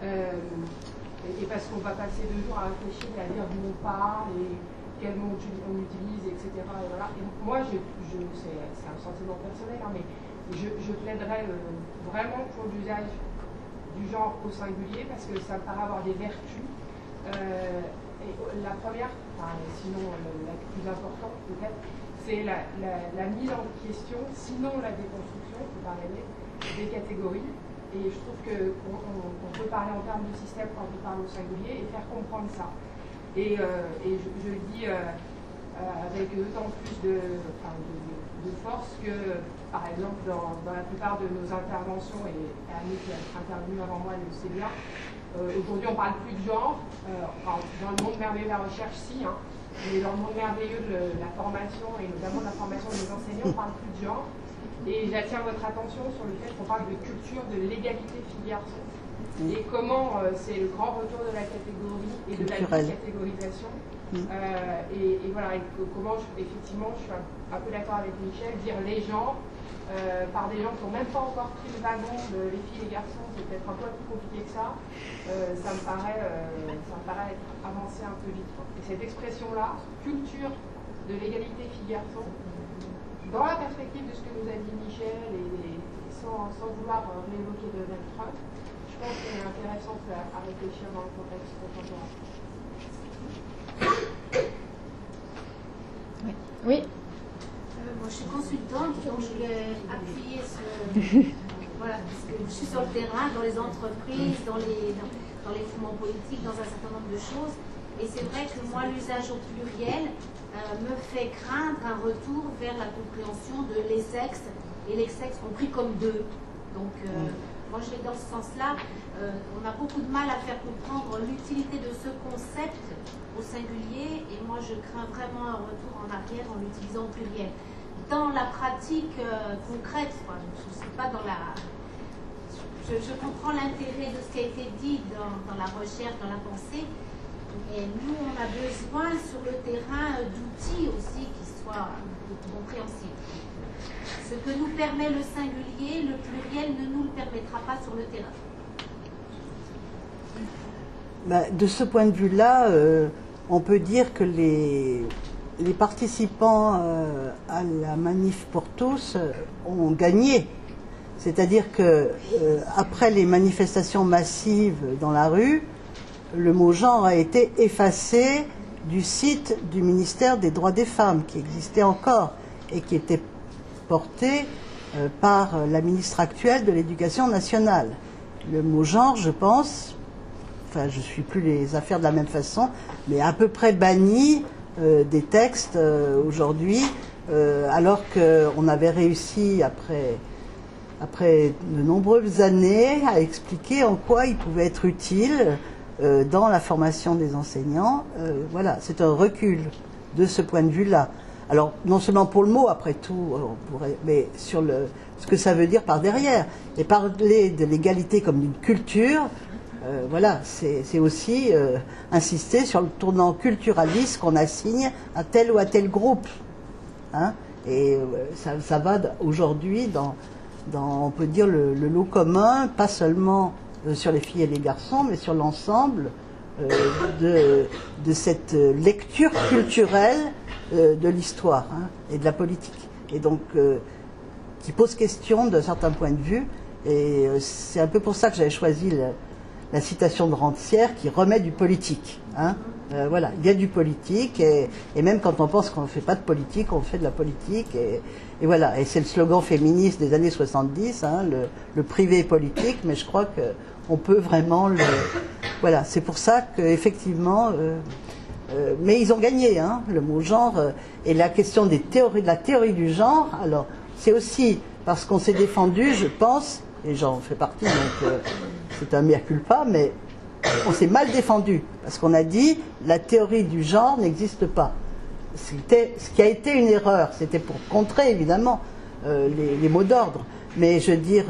et parce qu'on va passer 2 jours à réfléchir et à dire d'où on parle et quel mot on utilise, etc. Et voilà. Et moi, c'est un sentiment personnel, hein, mais je plaiderais vraiment pour l'usage du genre au singulier, parce que ça me paraît avoir des vertus. Et la première, enfin, sinon la plus importante peut-être, c'est la mise en question, sinon la déconstruction, on peut parler des catégories. Et je trouve qu'on peut parler en termes de système quand on parle au singulier et faire comprendre ça. Et je le dis avec d'autant plus de force que, par exemple, dans la plupart de nos interventions, et Annie qui a intervenu avant moi le sait bien, aujourd'hui on ne parle plus de genre. Dans le monde merveilleux de la recherche, si, hein, mais dans le monde merveilleux de la formation, et notamment de la formation des enseignants, on ne parle plus de genre. Et j'attire votre attention sur le fait qu'on parle de culture de l'égalité filles-garçons. Et comment c'est le grand retour de la catégorie et de la catégorisation. Et voilà, et comment, effectivement, je suis un peu d'accord avec Michel, dire les genres par des gens qui n'ont même pas encore pris le wagon de les filles et les garçons, c'est peut-être un peu plus compliqué que ça. Ça me paraît être avancé un peu vite. Et cette expression-là, culture de l'égalité filles-garçons, dans la perspective de ce que nous a dit Michel, et sans vouloir réévoquer Donald Trump, je pense qu'elle est intéressante à réfléchir dans le contexte contemporain. Oui. Moi, je suis consultante, donc je voulais appuyer voilà, parce que je suis sur le terrain, dans les entreprises, dans les mouvements politiques, dans un certain nombre de choses. Et c'est vrai que moi, l'usage au pluriel me fait craindre un retour vers la compréhension de les sexes et les sexes compris comme deux. Donc, moi, je vais dans ce sens-là. On a beaucoup de mal à faire comprendre l'utilité de ce concept au singulier, et moi, je crains vraiment un retour en arrière en l'utilisant au pluriel. Dans la pratique concrète, je ne suis pas dans la... Je comprends l'intérêt de ce qui a été dit dans la recherche, dans la pensée. Et nous, on a besoin sur le terrain d'outils aussi qui soient compréhensibles. Ce que nous permet le singulier, le pluriel ne nous le permettra pas sur le terrain. De ce point de vue-là, on peut dire que les participants à la manif pour tous ont gagné. C'est-à-dire que après les manifestations massives dans la rue, le mot genre a été effacé du site du ministère des droits des femmes, qui existait encore et qui était porté par la ministre actuelle de l'Éducation nationale. Le mot genre, je pense, enfin je ne suis plus les affaires de la même façon, mais à peu près banni des textes aujourd'hui, alors qu'on avait réussi après de nombreuses années à expliquer en quoi il pouvait être utile dans la formation des enseignants. Voilà, c'est un recul de ce point de vue-là. Alors, non seulement pour le mot, après tout, mais sur ce que ça veut dire par derrière. Et parler de l'égalité comme d'une culture, voilà, c'est aussi insister sur le tournant culturaliste qu'on assigne à tel ou à tel groupe. Hein, et ça va aujourd'hui dans, on peut dire, le lot commun, pas seulement sur les filles et les garçons, mais sur l'ensemble de cette lecture culturelle de l'histoire, hein, et de la politique. Et donc, qui pose question d'un certain point de vue. Et c'est un peu pour ça que j'avais choisi la citation de Rancière qui remet du politique. Hein. Voilà, il y a du politique, et même quand on pense qu'on ne fait pas de politique, on fait de la politique. Et voilà, et c'est le slogan féministe des années 70, hein, le privé est politique, mais je crois qu'on peut vraiment voilà, c'est pour ça qu'effectivement... mais ils ont gagné, hein, le mot genre, et la question de la théorie du genre. Alors, c'est aussi parce qu'on s'est défendu, je pense, et j'en fais partie, donc c'est un mea culpa, mais on s'est mal défendu, parce qu'on a dit la théorie du genre n'existe pas. C'était ce qui a été une erreur, c'était pour contrer évidemment les mots d'ordre. Mais je veux dire,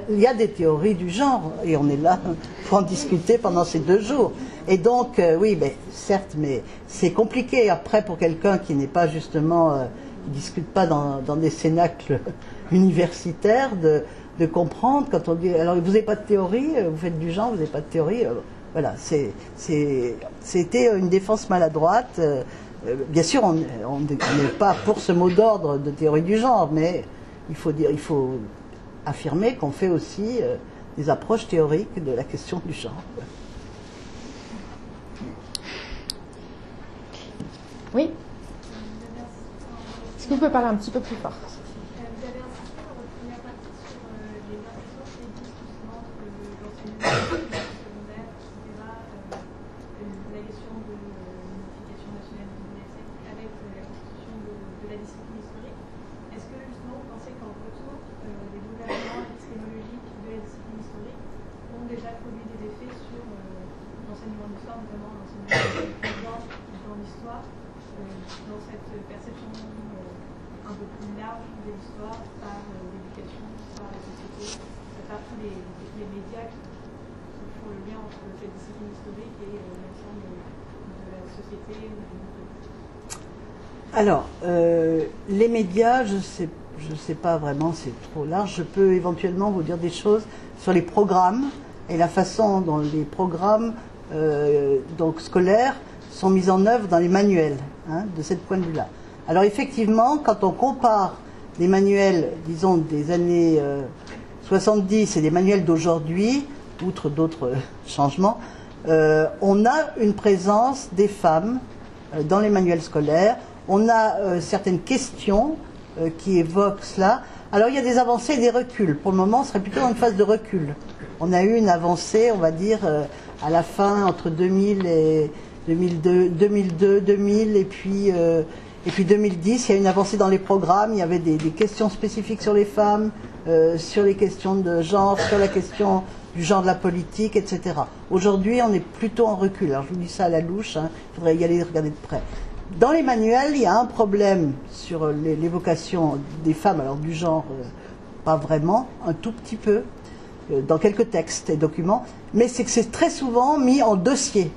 il y a des théories du genre, et on est là pour en discuter pendant ces 2 jours. Et donc, oui, mais, certes, mais c'est compliqué après pour quelqu'un qui n'est pas justement, qui ne discute pas dans des cénacles universitaires, de comprendre quand on dit, alors vous n'avez pas de théorie, vous faites du genre, vous n'avez pas de théorie. Voilà, c'était une défense maladroite. Bien sûr, on n'est pas pour ce mot d'ordre de théorie du genre, mais il faut affirmer qu'on fait aussi des approches théoriques de la question du genre. Oui. Est-ce que vous pouvez parler un petit peu plus fort? Vous avez insisté dans votre première partie sur les influences qui existent justement entre l'enseignement secondaire, etc., la question de l'unification nationale avec la constitution de la discipline historique. Est-ce que justement vous pensez qu'en retour, les gouvernements épistémologiques de la discipline historique ont déjà produit des effets sur l'enseignement d'histoire, notamment l'enseignement dans l'histoire, dans cette perception un peu plus large de l'histoire par l'éducation, par la société, par tous les médias qui font le lien entre cette discipline historique et l'ensemble de la société ou du monde. Alors, les médias, je sais pas vraiment, c'est trop large. Je peux éventuellement vous dire des choses sur les programmes et la façon dont les programmes donc scolaires sont mis en œuvre dans les manuels, de ce point de vue-là. Alors effectivement, quand on compare les manuels, disons, des années 70 et les manuels d'aujourd'hui, outre d'autres changements, on a une présence des femmes dans les manuels scolaires. On a certaines questions qui évoquent cela. Alors il y a des avancées et des reculs. Pour le moment, on serait plutôt dans une phase de recul. On a eu une avancée, on va dire, à la fin, entre 2000 et 2000 et puis 2010, il y a une avancée dans les programmes. Il y avait des questions spécifiques sur les femmes, sur les questions de genre, sur la question du genre de la politique, etc. Aujourd'hui, on est plutôt en recul. Alors je vous dis ça à la louche, il faudrait y aller regarder de près. Dans les manuels, il y a un problème sur l'évocation des femmes, alors du genre, pas vraiment, un tout petit peu, dans quelques textes et documents, mais c'est que c'est très souvent mis en dossier.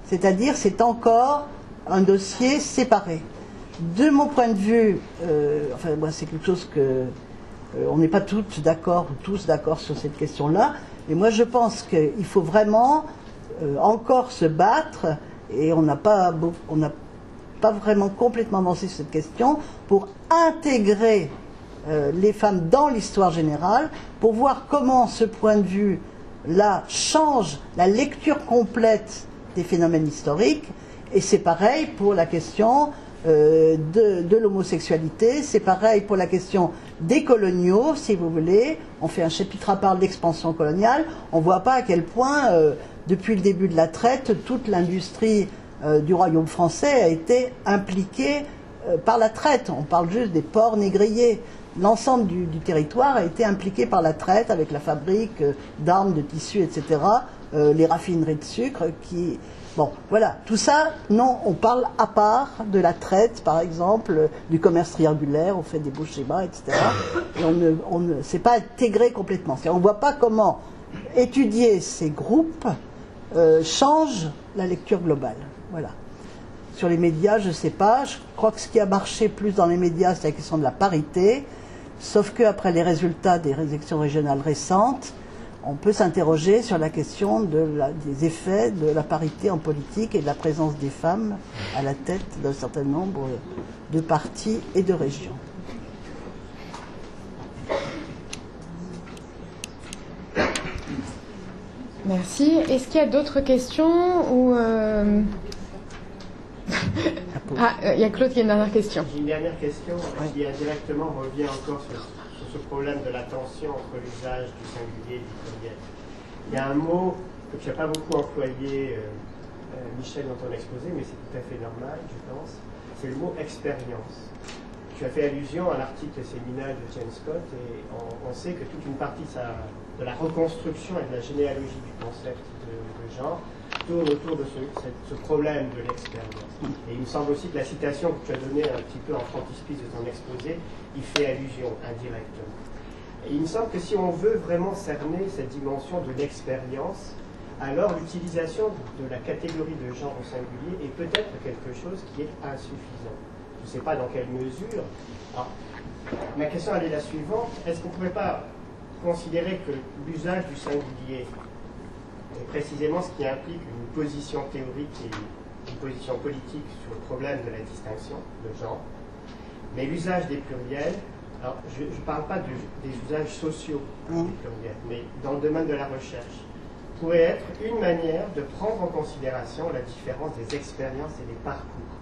C'est-à-dire, c'est encore un dossier séparé. De mon point de vue, enfin, moi, c'est quelque chose que on n'est pas toutes d'accord ou tous d'accord sur cette question-là. Et moi, je pense qu'il faut vraiment encore se battre, et on n'a pas vraiment complètement avancé sur cette question, pour intégrer les femmes dans l'histoire générale, pour voir comment ce point de vue-là change la lecture complète des phénomènes historiques. Et c'est pareil pour la question de l'homosexualité, c'est pareil pour la question des coloniaux, si vous voulez. On fait un chapitre à part d'expansion coloniale, on ne voit pas à quel point, depuis le début de la traite, toute l'industrie du royaume français a été impliquée par la traite. On parle juste des ports négriers. L'ensemble du territoire a été impliqué par la traite, avec la fabrique d'armes, de tissus, etc., les raffineries de sucre qui... Bon, voilà, tout ça, non, on parle à part de la traite, par exemple, du commerce triangulaire, on fait des beaux schémas, etc. Et on ne c'est pas intégré complètement. On ne voit pas comment étudier ces groupes change la lecture globale. Voilà. Sur les médias, je ne sais pas, je crois que ce qui a marché plus dans les médias, c'est la question de la parité, sauf qu'après les résultats des élections régionales récentes, on peut s'interroger sur la question des effets de la parité en politique et de la présence des femmes à la tête d'un certain nombre de partis et de régions. Merci. Est-ce qu'il y a d'autres questions ou il y a Claude qui a une dernière question. J'ai une dernière question qui indirectement revient encore sur ce problème de la tension entre l'usage du singulier et du pluriel. Il y a un mot que tu n'as pas beaucoup employé, Michel, dans ton exposé, mais c'est tout à fait normal, je pense. C'est le mot expérience. Tu as fait allusion à l'article séminal de James Scott, et on sait que toute une partie de la reconstruction et de la généalogie du concept de genre tourne autour de ce problème de l'expérience. Et il me semble aussi que la citation que tu as donnée un petit peu en frontispice de ton exposé y fait allusion indirectement. Et il me semble que si on veut vraiment cerner cette dimension de l'expérience, alors l'utilisation de la catégorie de genre au singulier est peut-être quelque chose qui est insuffisant. Je ne sais pas dans quelle mesure. Alors, ma question elle est la suivante. Est-ce qu'on ne pourrait pas considérer que l'usage du singulier est précisément ce qui implique une position théorique et une position politique sur le problème de la distinction de genre, mais l'usage des pluriels Alors, je ne parle pas des usages sociaux du pluriel, mais dans le domaine de la recherche, pourrait être une manière de prendre en considération la différence des expériences et des parcours.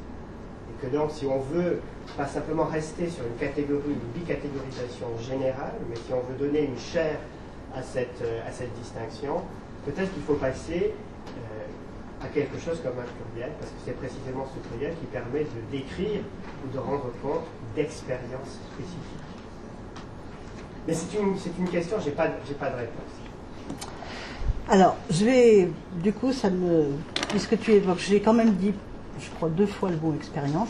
Et que donc, si on veut pas simplement rester sur une catégorie, une bicatégorisation générale, mais si on veut donner une chair à cette distinction, peut-être qu'il faut passer à quelque chose comme un pluriel, parce que c'est précisément ce pluriel qui permet de décrire ou de rendre compte d'expériences spécifiques. Mais c'est une question, j'ai pas de réponse. Alors, je vais, du coup, puisque tu évoques, j'ai quand même dit, je crois 2 fois le mot expérience,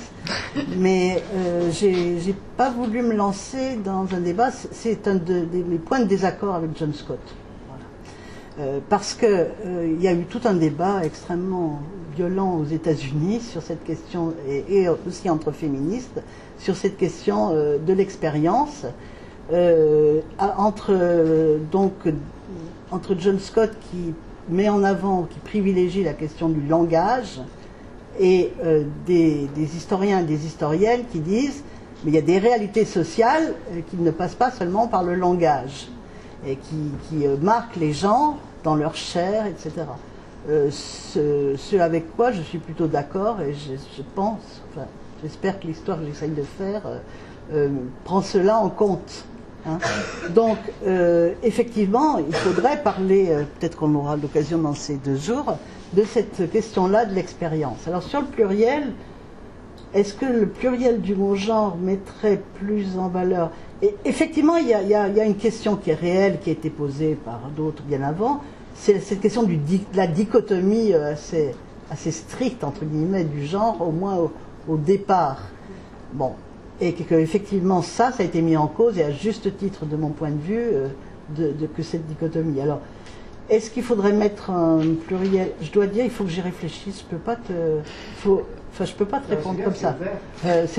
mais j'ai pas voulu me lancer dans un débat, c'est un de mes points de désaccord avec John Scott. Parce qu'il y a eu tout un débat extrêmement violent aux États-Unis sur cette question, et aussi entre féministes, sur cette question de l'expérience, entre John Scott qui met en avant, qui privilégie la question du langage, et des historiens et des historiennes qui disent mais il y a des réalités sociales qui ne passent pas seulement par le langage, et qui marquent les gens dans leur chair, etc. Ce avec quoi je suis plutôt d'accord, et je pense, enfin, j'espère que l'histoire que j'essaye de faire prend cela en compte. Hein. Donc, effectivement, il faudrait parler, peut-être qu'on aura l'occasion dans ces 2 jours, de cette question-là de l'expérience. Alors, sur le pluriel, est-ce que le pluriel du mot genre mettrait plus en valeur? Et effectivement, il y a une question qui est réelle, qui a été posée par d'autres bien avant, c'est cette question de la dichotomie assez stricte, entre guillemets, du genre, au moins au départ. Bon, et qu'effectivement, ça a été mis en cause, et à juste titre, de mon point de vue, que cette dichotomie. Alors, est-ce qu'il faudrait mettre un pluriel? Je dois dire, il faut que j'y réfléchisse, je peux pas te répondre comme ça.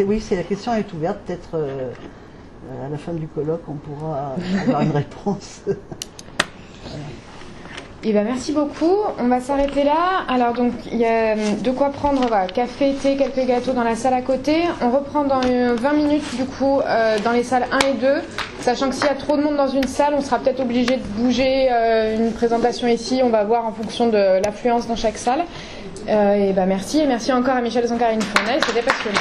Oui, la question est ouverte, peut-être à la fin du colloque, on pourra avoir une réponse. Eh ben, merci beaucoup. On va s'arrêter là. Alors donc il y a de quoi prendre, voilà, café, thé, quelques gâteaux dans la salle à côté. On reprend dans 20 minutes du coup dans les salles 1 et 2, sachant que s'il y a trop de monde dans une salle, on sera peut-être obligé de bouger une présentation ici. On va voir en fonction de l'affluence dans chaque salle. Et ben merci, et merci encore à Michel Zancarini-Fournel, c'était passionnant.